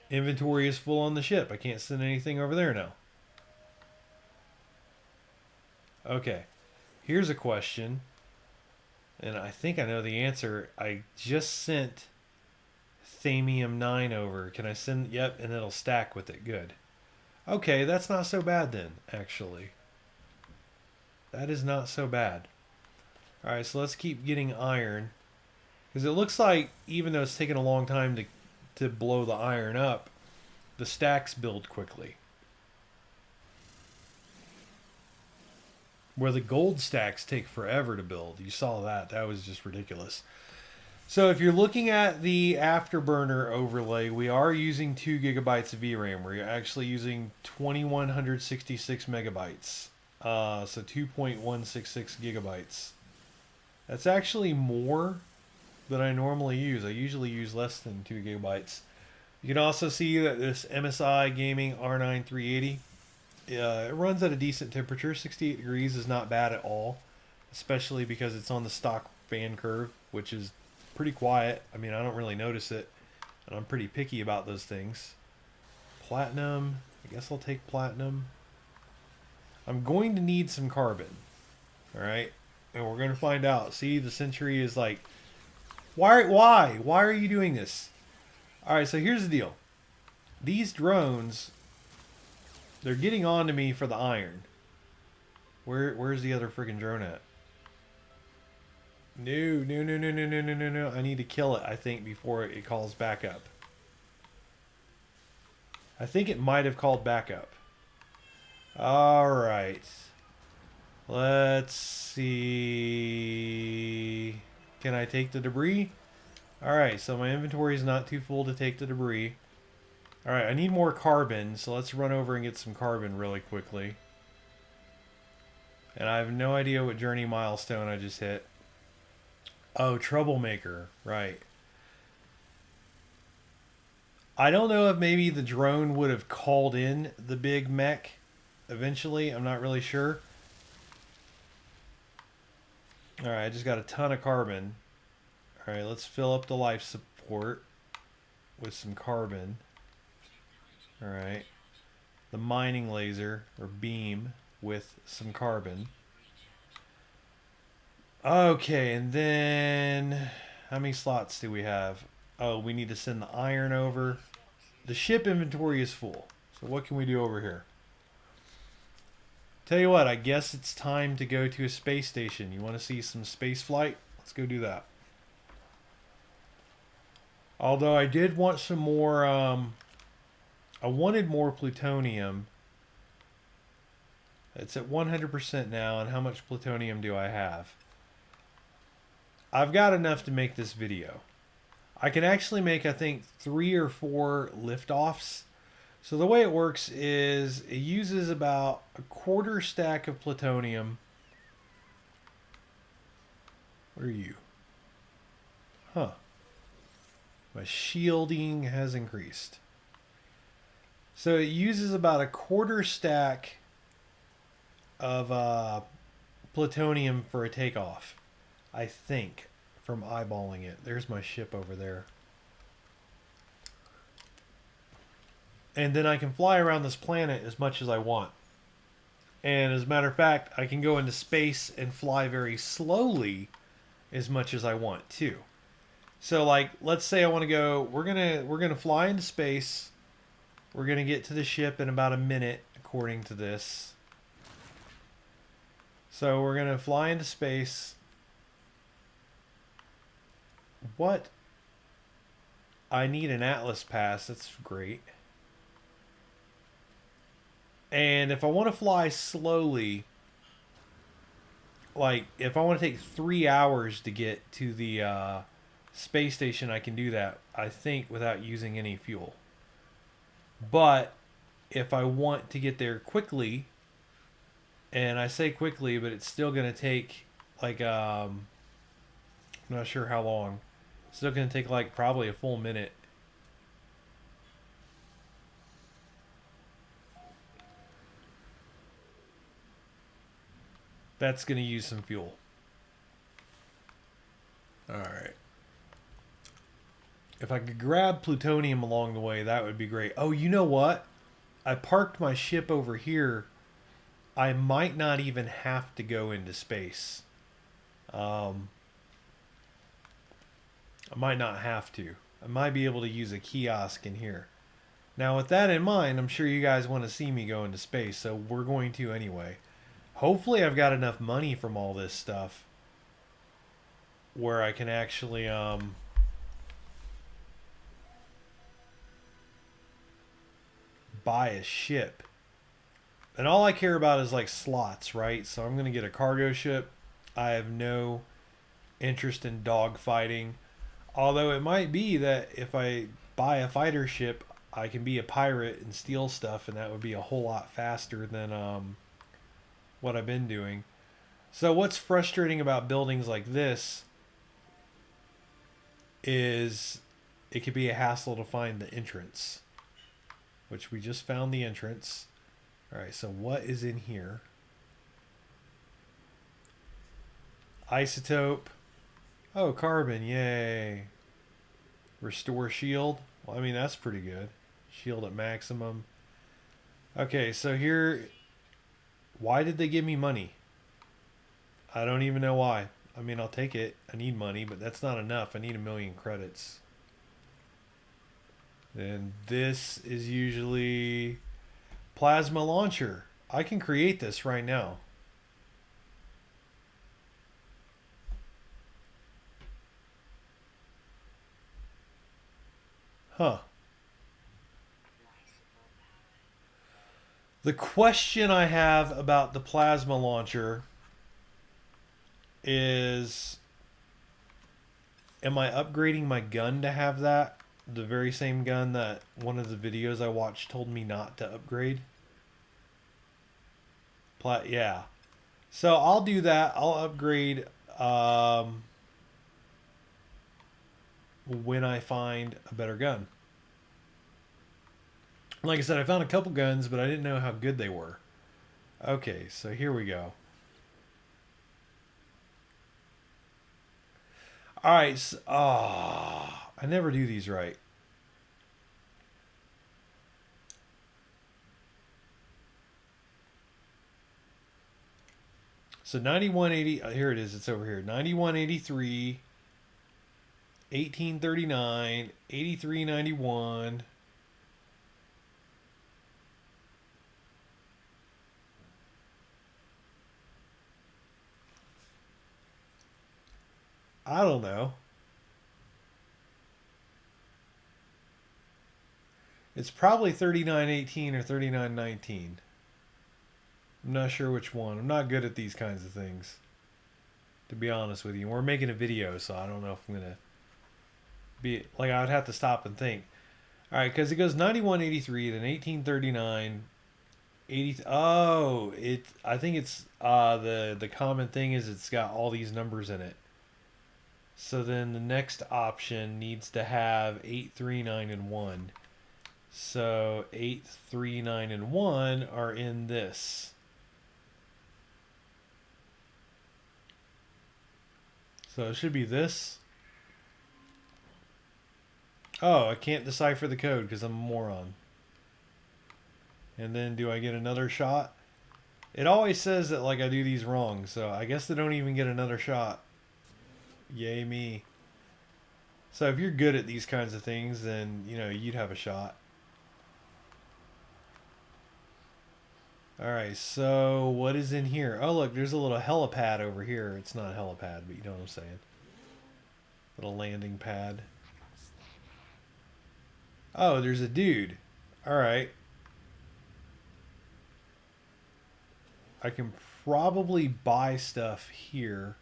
Inventory is full on the ship. I can't send anything over there now. Okay. Here's a question. And I think I know the answer. I just sent Thamium 9 over. Can I send... Yep, and it'll stack with it. Good. Okay, that's not so bad then, actually. That is not so bad. Alright, so let's keep getting iron. Because it looks like, even though it's taking a long time to blow the iron up, the stacks build quickly. Where the gold stacks take forever to build. You saw that. That was just ridiculous. So if you're looking at the Afterburner overlay, we are using 2 gigabytes of VRAM. We're actually using 2166 megabytes. So 2.166 gigabytes. That's actually more than I normally use. I usually use less than 2 gigabytes. You can also see that this MSI Gaming R9 380, it runs at a decent temperature. 68 degrees is not bad at all, especially because it's on the stock fan curve, which is pretty quiet. I mean, I don't really notice it, and I'm pretty picky about those things. Platinum, I guess I'll take platinum. I'm going to need some carbon, alright? And we're going to find out. See, the sentry is like, why are you doing this? Alright, so here's the deal. These drones, they're getting on to me for the iron. Where's the other freaking drone at? No. I need to kill it, I think, before it calls back up. I think it might have called back up. Alright. Let's see. Can I take the debris? Alright, so my inventory is not too full to take the debris. Alright, I need more carbon, so let's run over and get some carbon really quickly. And I have no idea what journey milestone I just hit. Oh, troublemaker. Right. I don't know if maybe the drone would have called in the big mech eventually. I'm not really sure. Alright, I just got a ton of carbon. Alright, let's fill up the life support with some carbon. Alright. The mining laser, or beam, with some carbon. Okay, and then... how many slots do we have? Oh, we need to send the iron over. The ship inventory is full. So what can we do over here? Tell you what, I guess it's time to go to a space station. You want to see some space flight? Let's go do that. Although I did want some more, I wanted more plutonium. It's at 100% now, and how much plutonium do I have? I've got enough to make this video. I can actually make, I think, 3 or 4 liftoffs. So the way it works is it uses about a quarter stack of plutonium. What are you? Huh. My shielding has increased. So it uses about a quarter stack of plutonium for a takeoff. I think, from eyeballing it. There's my ship over there. And then I can fly around this planet as much as I want. And as a matter of fact, I can go into space and fly very slowly as much as I want too. So like, let's say I want to go, we're gonna fly into space. We're gonna get to the ship in about a minute, according to this. So we're gonna fly into space. What? I need an Atlas pass. That's great. And if I want to fly slowly, like if I want to take 3 hours to get to the space station, I can do that, I think, without using any fuel. But if I want to get there quickly, and I say quickly, but it's still going to take like, I'm not sure how long. It's still going to take like probably a full minute. That's going to use some fuel. Alright. If I could grab plutonium along the way, that would be great. Oh, you know what? I parked my ship over here. I might not even have to go into space. I might not have to. I might be able to use a kiosk in here. Now, with that in mind, I'm sure you guys want to see me go into space, so we're going to anyway. Hopefully I've got enough money from all this stuff where I can actually buy a ship. And all I care about is like slots, right? So I'm going to get a cargo ship. I have no interest in dogfighting. Although it might be that if I buy a fighter ship, I can be a pirate and steal stuff, and that would be a whole lot faster than what I've been doing. So what's frustrating about buildings like this is it could be a hassle to find the entrance, which we just found the entrance. All right, so what is in here? Isotope. Oh, carbon, yay. Restore shield. Well, I mean, that's pretty good. Shield at maximum. Okay, so here, why did they give me money? I don't even know why. I mean, I'll take it. I need money, but that's not enough. I need 1,000,000 credits. And this is usually plasma launcher. I can create this right now. Huh. The question I have about the plasma launcher is, am I upgrading my gun to have that? The very same gun that one of the videos I watched told me not to upgrade? Yeah. So I'll do that. I'll upgrade when I find a better gun. Like I said, I found a couple guns, but I didn't know how good they were. Okay, so here we go. Alright, so, I never do these right. So 9180, here it is, it's over here. 9183, 1839, 8391. I don't know. It's probably 3918 or 3919. I'm not sure which one. I'm not good at these kinds of things, to be honest with you. We're making a video, so I don't know if I'm going to be... Like, I would have to stop and think. Alright, because it goes 9183, then 1839, 80... Oh, I think it's... the common thing is it's got all these numbers in it. So then the next option needs to have 8, 3, 9, and 1. So 8, 3, 9, and 1 are in this. So it should be this. Oh, I can't decipher the code because I'm a moron. And then do I get another shot? It always says that like I do these wrong, so I guess they don't even get another shot. Yay me. So if you're good at these kinds of things, then, you know, you'd have a shot. Alright, so what is in here? Oh, look, there's a little helipad over here. It's not a helipad, but you know what I'm saying. Little landing pad. Oh, there's a dude. Alright. I can probably buy stuff here.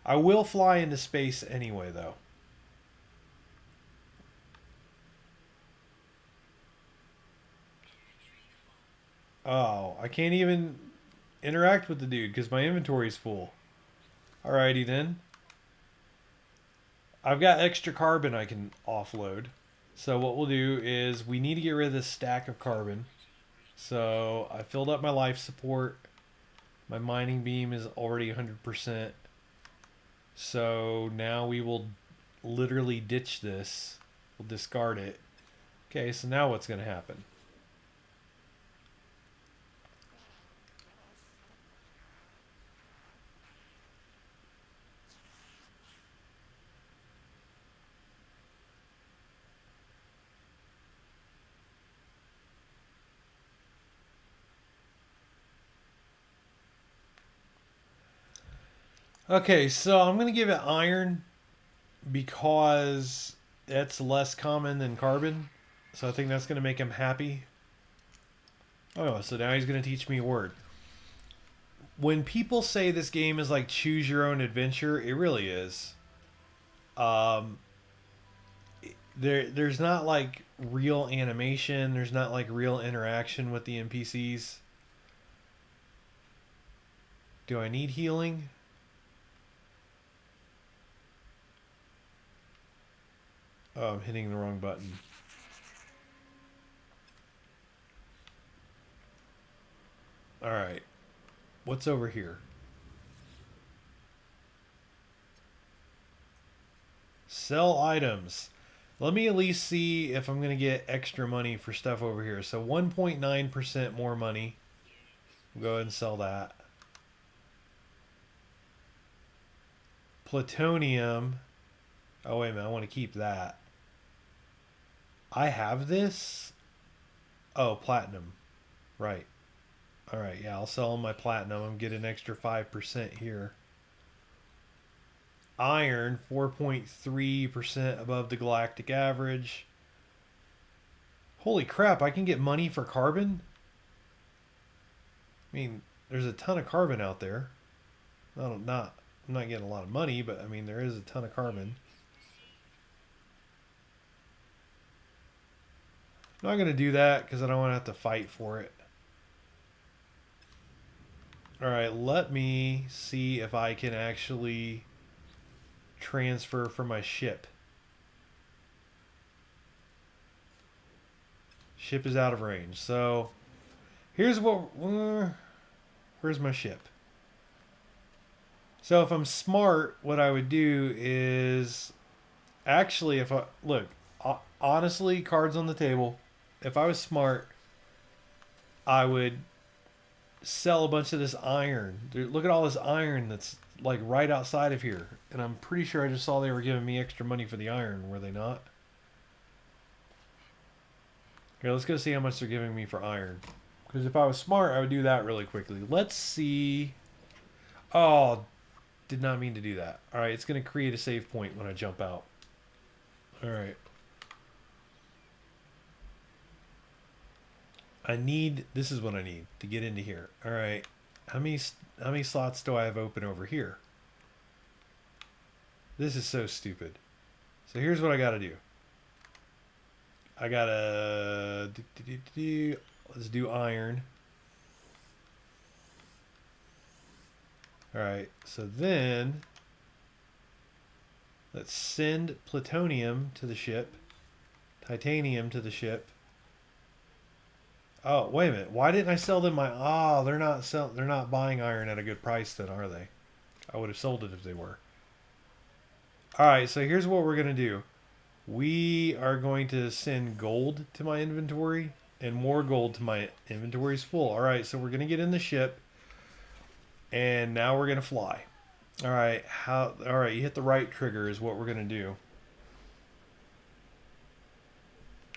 I will fly into space anyway, though. Oh, I can't even interact with the dude because my inventory's full. Alrighty then. I've got extra carbon I can offload. So what we'll do is we need to get rid of this stack of carbon. So I filled up my life support. My mining beam is already 100%. So now we will literally ditch this. We'll discard it. Okay, so now what's going to happen? Okay, so I'm going to give it iron because that's less common than carbon. So I think that's going to make him happy. Oh, so now he's going to teach me a word. When people say this game is like choose your own adventure, it really is. There's not like real animation. There's not like real interaction with the NPCs. Do I need healing? Oh, I'm hitting the wrong button. Alright. What's over here? Sell items. Let me at least see if I'm going to get extra money for stuff over here. So 1.9% more money. We'll go ahead and sell that. Plutonium. Oh, wait a minute. I want to keep that. I have this? Oh, platinum. Right. Alright, yeah, I'll sell my platinum. I'm getting an extra 5% here. Iron, 4.3% above the galactic average. Holy crap, I can get money for carbon? I mean, there's a ton of carbon out there. I'm not getting a lot of money, but I mean, there is a ton of carbon. I'm not going to do that because I don't want to have to fight for it. Alright, let me see if I can actually transfer from my ship. Ship is out of range. So here's what... where's my ship? So if I'm smart, what I would do is... Actually, if I... Look, honestly, cards on the table. If I was smart, I would sell a bunch of this iron. Dude, look at all this iron that's like right outside of here. And I'm pretty sure I just saw they were giving me extra money for the iron, were they not? Okay, let's go see how much they're giving me for iron. Because if I was smart, I would do that really quickly. Let's see. Oh, did not mean to do that. All right, it's going to create a save point when I jump out. All right. This is what I need to get into here. All right. How many slots do I have open over here? This is so stupid. So here's what I got to do. I got to let's do iron. All right. So then let's send plutonium to the ship, titanium to the ship. Oh, wait a minute. Why didn't I sell them my... Oh, they're not buying iron at a good price then, are they? I would have sold it if they were. Alright, so here's what we're going to do. We are going to send gold to my inventory and more gold to my inventory's full. Alright, so we're going to get in the ship. And now we're going to fly. Alright, alright, you hit the right trigger is what we're going to do.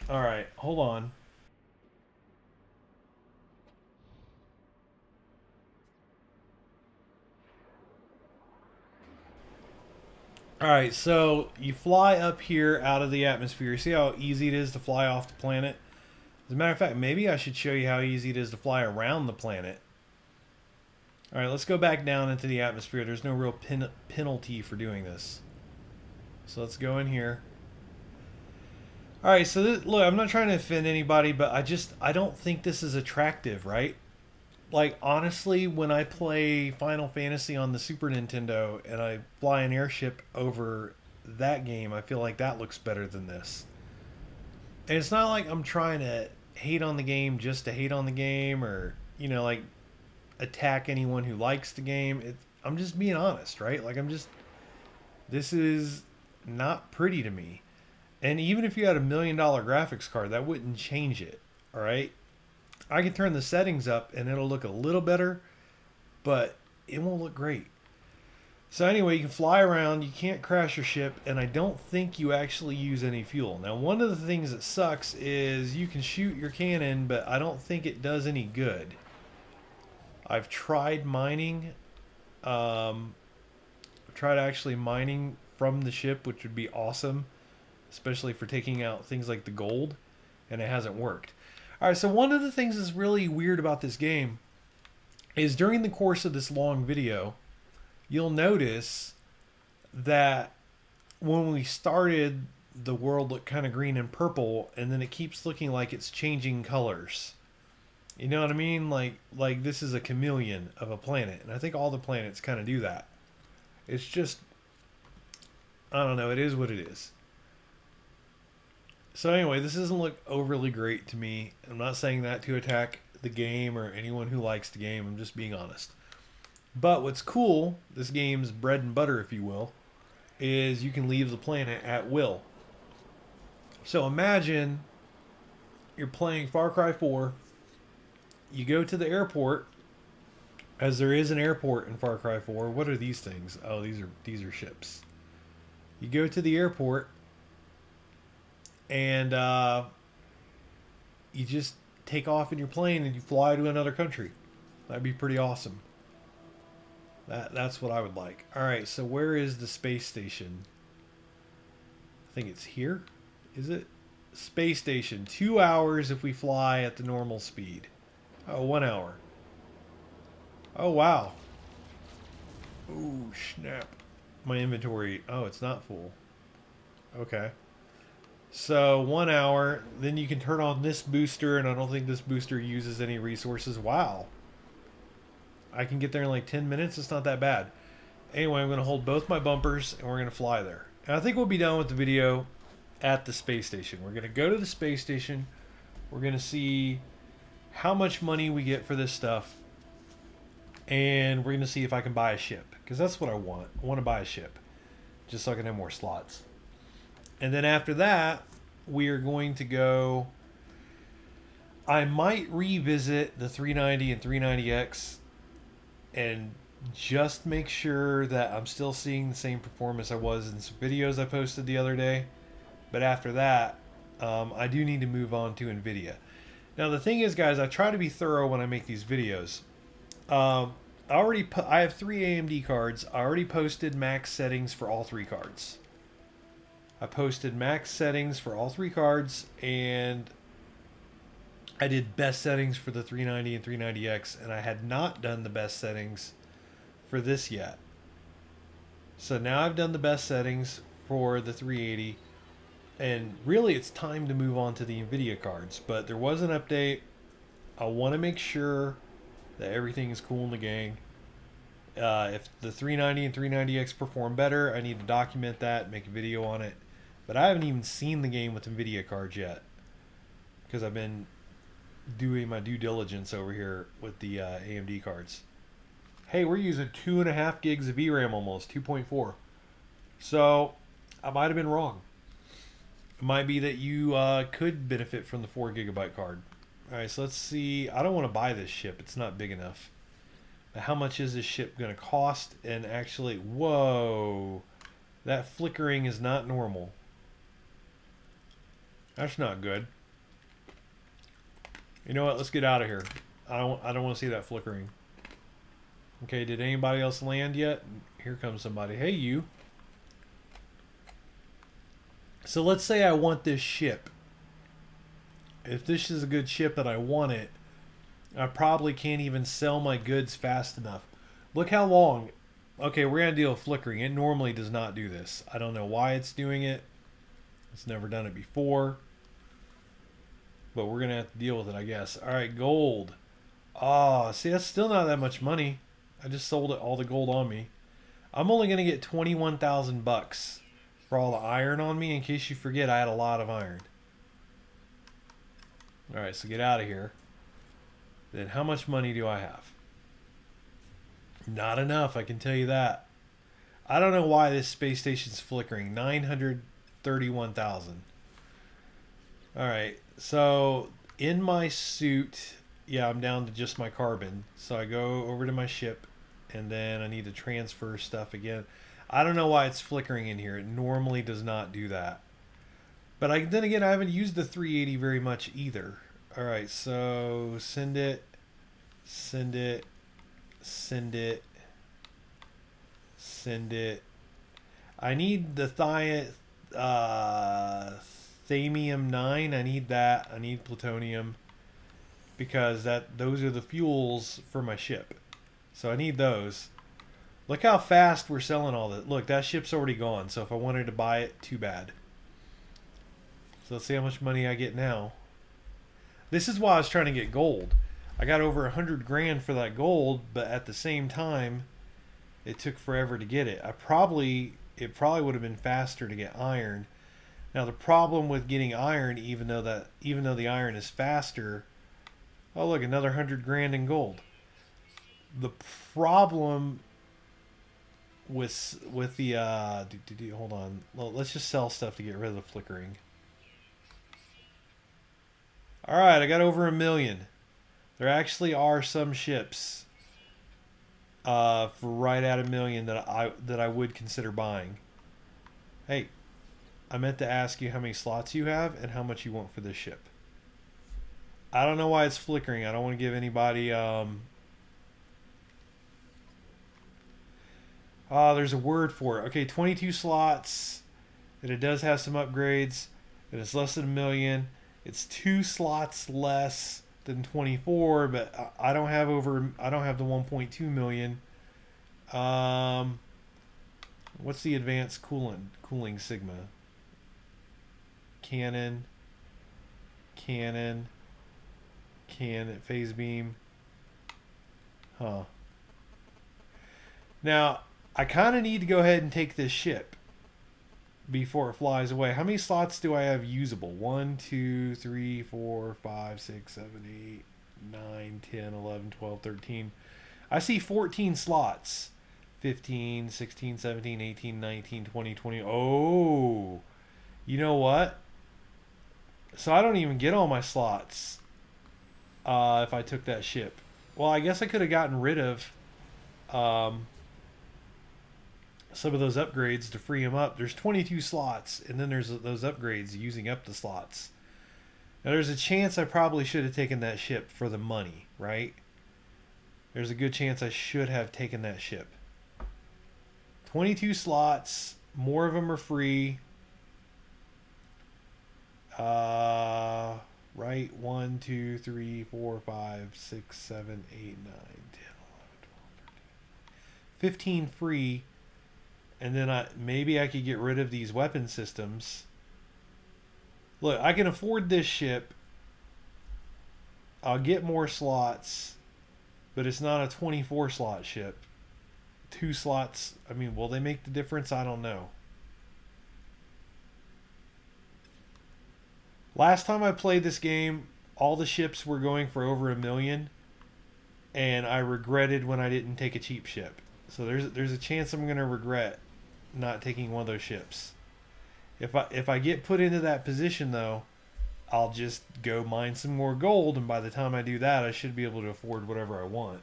Alright, hold on. Alright, so you fly up here out of the atmosphere. See how easy it is to fly off the planet? As a matter of fact, maybe I should show you how easy it is to fly around the planet. Alright, let's go back down into the atmosphere. There's no real penalty for doing this. So let's go in here. Alright, so look, I'm not trying to offend anybody, but I don't think this is attractive, right? Like, honestly, when I play Final Fantasy on the Super Nintendo and I fly an airship over that game, I feel like that looks better than this. And it's not like I'm trying to hate on the game just to hate on the game or, you know, like, attack anyone who likes the game. I'm just being honest, right? Like, this is not pretty to me. And even if you had $1 million graphics card, that wouldn't change it, all right? I can turn the settings up and it'll look a little better, but it won't look great. So anyway, you can fly around, you can't crash your ship, and I don't think you actually use any fuel. Now, one of the things that sucks is you can shoot your cannon, but I don't think it does any good. I've tried mining. I've tried actually mining from the ship, which would be awesome, especially for taking out things like the gold, and it hasn't worked. Alright, so one of the things that's really weird about this game is during the course of this long video, you'll notice that when we started, the world looked kind of green and purple, and then it keeps looking like it's changing colors. You know what I mean? Like this is a chameleon of a planet, and I think all the planets kind of do that. It's just, I don't know, it is what it is. So anyway, this doesn't look overly great to me. I'm not saying that to attack the game or anyone who likes the game. I'm just being honest. But what's cool, this game's bread and butter, if you will, is you can leave the planet at will. So imagine you're playing Far Cry 4. You go to the airport, as there is an airport in Far Cry 4. What are these things? Oh, these are ships. You go to the airport, and you just take off in your plane and you fly to another country. That'd be pretty awesome. That's what I would like. Alright, so where is the space station? I think it's here. Is it? Space station. 2 hours if we fly at the normal speed. Oh, 1 hour. Oh, wow. Ooh, snap. My inventory. Oh, it's not full. Okay. So 1 hour, then you can turn on this booster, and I don't think this booster uses any resources. Wow. I can get there in like 10 minutes. It's not that bad. Anyway, I'm going to hold both my bumpers, and we're going to fly there. And I think we'll be done with the video at the space station. We're going to go to the space station. We're going to see how much money we get for this stuff. And we're going to see if I can buy a ship. Because that's what I want. I want to buy a ship. Just so I can have more slots. And then after that, we are going to go... I might revisit the 390 and 390X and just make sure that I'm still seeing the same performance I was in some videos I posted the other day. But after that, I do need to move on to NVIDIA. Now the thing is, guys, I try to be thorough when I make these videos. I have 3 AMD cards. I already posted max settings for all 3 cards. I posted max settings for all 3 cards, and I did best settings for the 390 and 390X, and I had not done the best settings for this yet. So now I've done the best settings for the 380, and really it's time to move on to the NVIDIA cards. But there was an update. I want to make sure that everything is cool in the gang. If the 390 and 390X perform better, I need to document that, make a video on it. But I haven't even seen the game with NVIDIA cards yet, because I've been doing my due diligence over here with the AMD cards. Hey, we're using 2.5 gigs of VRAM almost, 2.4. So I might have been wrong. It might be that you could benefit from the 4 gigabyte card. All right, so let's see. I don't want to buy this ship. It's not big enough. But how much is this ship going to cost? And actually, whoa, that flickering is not normal. That's not good. You know what? Let's get out of here. I don't want to see that flickering. Okay, did anybody else land yet? Here comes somebody. Hey, you. So let's say I want this ship. If this is a good ship that I want it, I probably can't even sell my goods fast enough. Look how long. Okay, we're going to deal with flickering. It normally does not do this. I don't know why it's doing it. It's never done it before. But we're going to have to deal with it, I guess. All right, gold. Oh, see, that's still not that much money. I just sold it, all the gold on me. I'm only going to get 21,000 bucks for all the iron on me. In case you forget, I had a lot of iron. All right, so get out of here. Then how much money do I have? Not enough, I can tell you that. I don't know why this space station's flickering. 931,000. All right, so in my suit, yeah, I'm down to just my carbon. So I go over to my ship, and then I need to transfer stuff again. I don't know why it's flickering in here. It normally does not do that. But then again, I haven't used the 380 very much either. All right, so send it, send it, send it, send it. I need the Thamium 9. I need that. I need plutonium, because those are the fuels for my ship. So I need those. Look how fast we're selling all that. Look, that ship's already gone. So if I wanted to buy it, too bad. So let's see how much money I get now. This is why I was trying to get gold. I got over 100 grand for that gold, but at the same time, it took forever to get it. It probably would have been faster to get iron. Now the problem with getting iron, even though the iron is faster, oh look, another 100 grand in gold. The problem with the hold on, well, let's just sell stuff to get rid of the flickering. All right, I got over 1 million. There actually are some ships for right at 1 million that I would consider buying. Hey, I meant to ask you how many slots you have and how much you want for this ship. I don't know why it's flickering. I don't want to give anybody there's a word for it. Okay, 22 slots, and it does have some upgrades, and it's less than 1 million. It's 2 slots less than 24, but I don't have the 1.2 million. What's the advanced cooling sigma? Cannon, phase beam. Huh. Now, I kind of need to go ahead and take this ship. before it flies away. How many slots do I have usable? 1, 2, 3, 4, 5, 6, 7, 8, 9, 10, 11, 12, 13. I see 14 slots. 15, 16, 17, 18, 19, 20, 20. Oh, you know what? So I don't even get all my slots if I took that ship. Well, I guess I could have gotten rid of some of those upgrades to free them up. There's 22 slots, and then there's those upgrades using up the slots. Now, there's a chance I probably should have taken that ship for the money, right? There's a good chance I should have taken that ship. 22 slots. More of them are free. Right? 1, 2, 3, 4, 5, 6, 7, 8, 9, 10, 11, 12, 13. 15 free. And then maybe I could get rid of these weapon systems. Look, I can afford this ship. I'll get more slots. But it's not a 24 slot ship. 2 slots. I mean, will they make the difference? I don't know. Last time I played this game, all the ships were going for over $1 million. And I regretted when I didn't take a cheap ship. So there's a chance I'm going to regret not taking one of those ships. If I get put into that position, though, I'll just go mine some more gold, and by the time I do that, I should be able to afford whatever I want.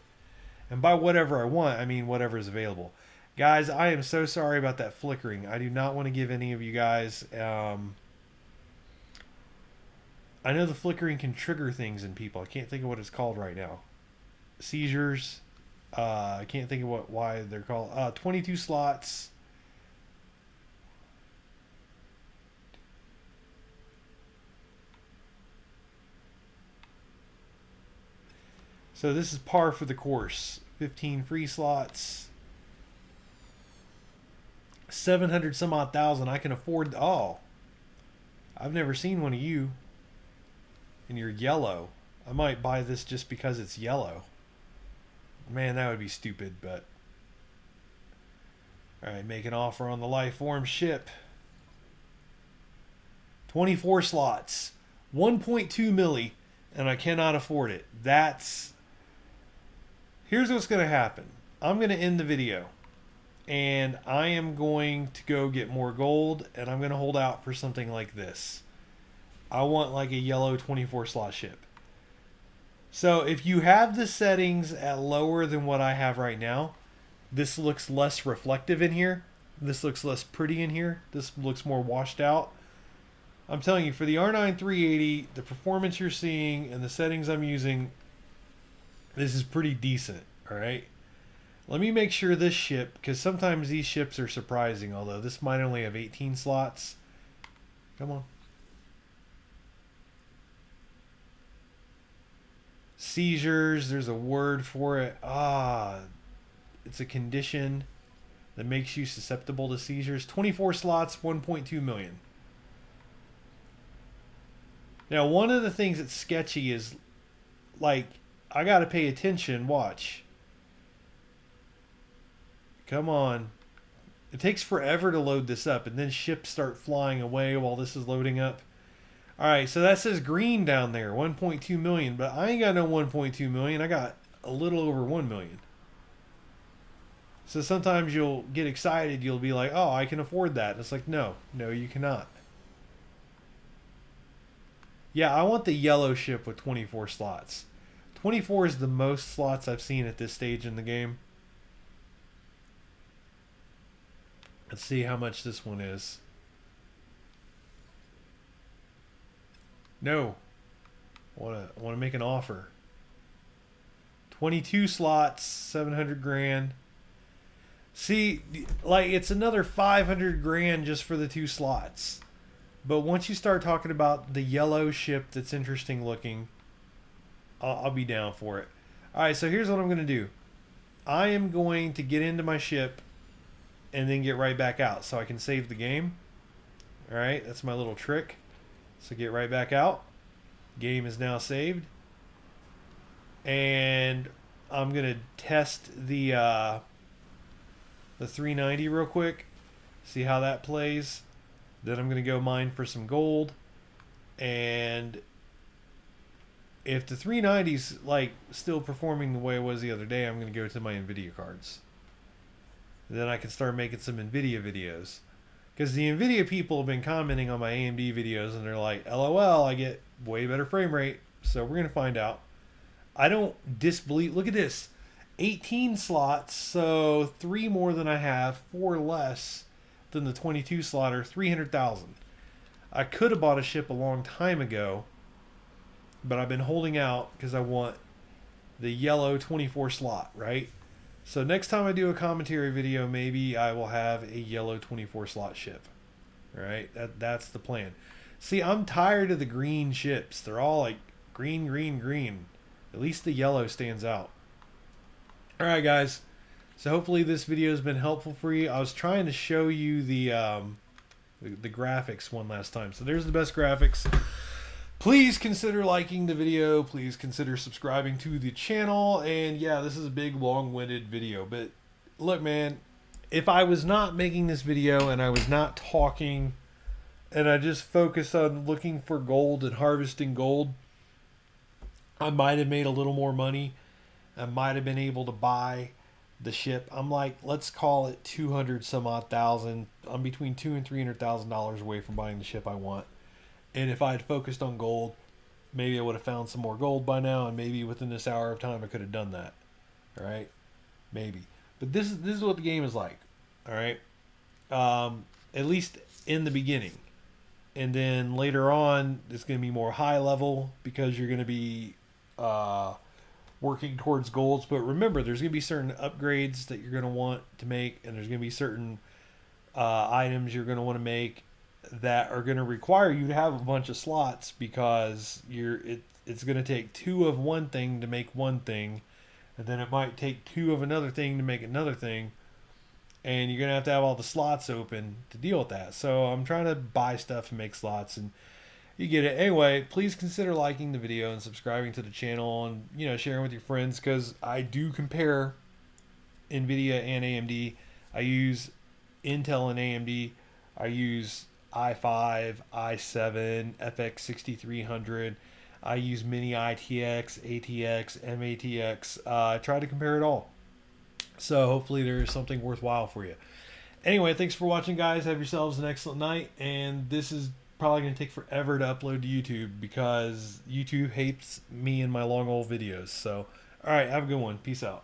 And by whatever I want, I mean whatever is available. Guys, I am so sorry about that flickering. I do not want to give any of you guys... I know the flickering can trigger things in people. I can't think of what it's called right now. Seizures. I can't think of why they're called. 22 slots. So this is par for the course. 15 free slots. 700 some odd thousand. I can afford... Oh. I've never seen one of you. And you're yellow. I might buy this just because it's yellow. Man, that would be stupid, but... Alright, make an offer on the life form ship. 24 slots. 1.2 milli. And I cannot afford it. That's... Here's what's going to happen. I'm going to end the video. And I am going to go get more gold. And I'm going to hold out for something like this. I want like a yellow 24 slot ship. So if you have the settings at lower than what I have right now, this looks less reflective in here. This looks less pretty in here. This looks more washed out. I'm telling you, for the R9 380, the performance you're seeing and the settings I'm using, this is pretty decent, all right? Let me make sure this ship, because sometimes these ships are surprising, although this might only have 18 slots. Come on. Seizures, there's a word for it. It's a condition that makes you susceptible to seizures. 24 slots, 1.2 million. Now, one of the things that's sketchy is, like, I got to pay attention. Watch. Come on. It takes forever to load this up, and then ships start flying away while this is loading up. Alright, so that says green down there, 1.2 million, but I ain't got no 1.2 million. I got a little over 1 million. So sometimes you'll get excited. You'll be like, oh, I can afford that. And it's like, no, you cannot. Yeah, I want the yellow ship with 24 slots. 24 is the most slots I've seen at this stage in the game. Let's see how much this one is. No. I want to make an offer. 22 slots, 700 grand. See, like, it's another 500 grand just for the 2 slots. But once you start talking about the yellow ship that's interesting looking, I'll be down for it. Alright, so here's what I'm going to do. I am going to get into my ship and then get right back out so I can save the game. Alright, that's my little trick. So get right back out. Game is now saved. And I'm going to test the 390 real quick. See how that plays. Then I'm going to go mine for some gold. And if the 390's like still performing the way it was the other day, I'm going to go to my Nvidia cards. Then I can start making some Nvidia videos. Because the Nvidia people have been commenting on my AMD videos and they're like, LOL, I get way better frame rate. So we're going to find out. I don't disbelieve. Look at this, 18 slots, so 3 more than I have, 4 less than the 22 slot, or 300,000. I could have bought a ship a long time ago, but I've been holding out because I want the yellow 24 slot, right? So next time I do a commentary video, maybe I will have a yellow 24 slot ship. Right? That's the plan. See, I'm tired of the green ships. They're all like green, green, green. At least the yellow stands out. Alright guys, so hopefully this video has been helpful for you. I was trying to show you the graphics one last time. So there's the best graphics. Please consider liking the video. Please consider subscribing to the channel. And yeah, this is a big long-winded video. But look, man, if I was not making this video and I was not talking and I just focused on looking for gold and harvesting gold, I might have made a little more money. I might have been able to buy the ship. I'm like, let's call it 200 some odd thousand. I'm between $200,000 and $300,000 away from buying the ship I want. And if I had focused on gold, maybe I would have found some more gold by now, and maybe within this hour of time I could have done that. All right, maybe. But this is what the game is like. All right, at least in the beginning, and then later on it's going to be more high level because you're going to be working towards goals. But remember, there's going to be certain upgrades that you're going to want to make, and there's going to be certain items you're going to want to make that are going to require you to have a bunch of slots, because it's going to take 2 of one thing to make one thing, and then it might take 2 of another thing to make another thing, and you're going to have all the slots open to deal with that. So I'm trying to buy stuff and make slots, and you get it. Anyway, please consider liking the video and subscribing to the channel, and sharing with your friends, because I do compare Nvidia and AMD. I use Intel and AMD. I use i5, i7, FX 6300. I use Mini ITX, ATX, MATX. I try to compare it all. So hopefully there's something worthwhile for you. Anyway, thanks for watching, guys. Have yourselves an excellent night. And this is probably going to take forever to upload to YouTube because YouTube hates me and my long old videos. So, all right, have a good one. Peace out.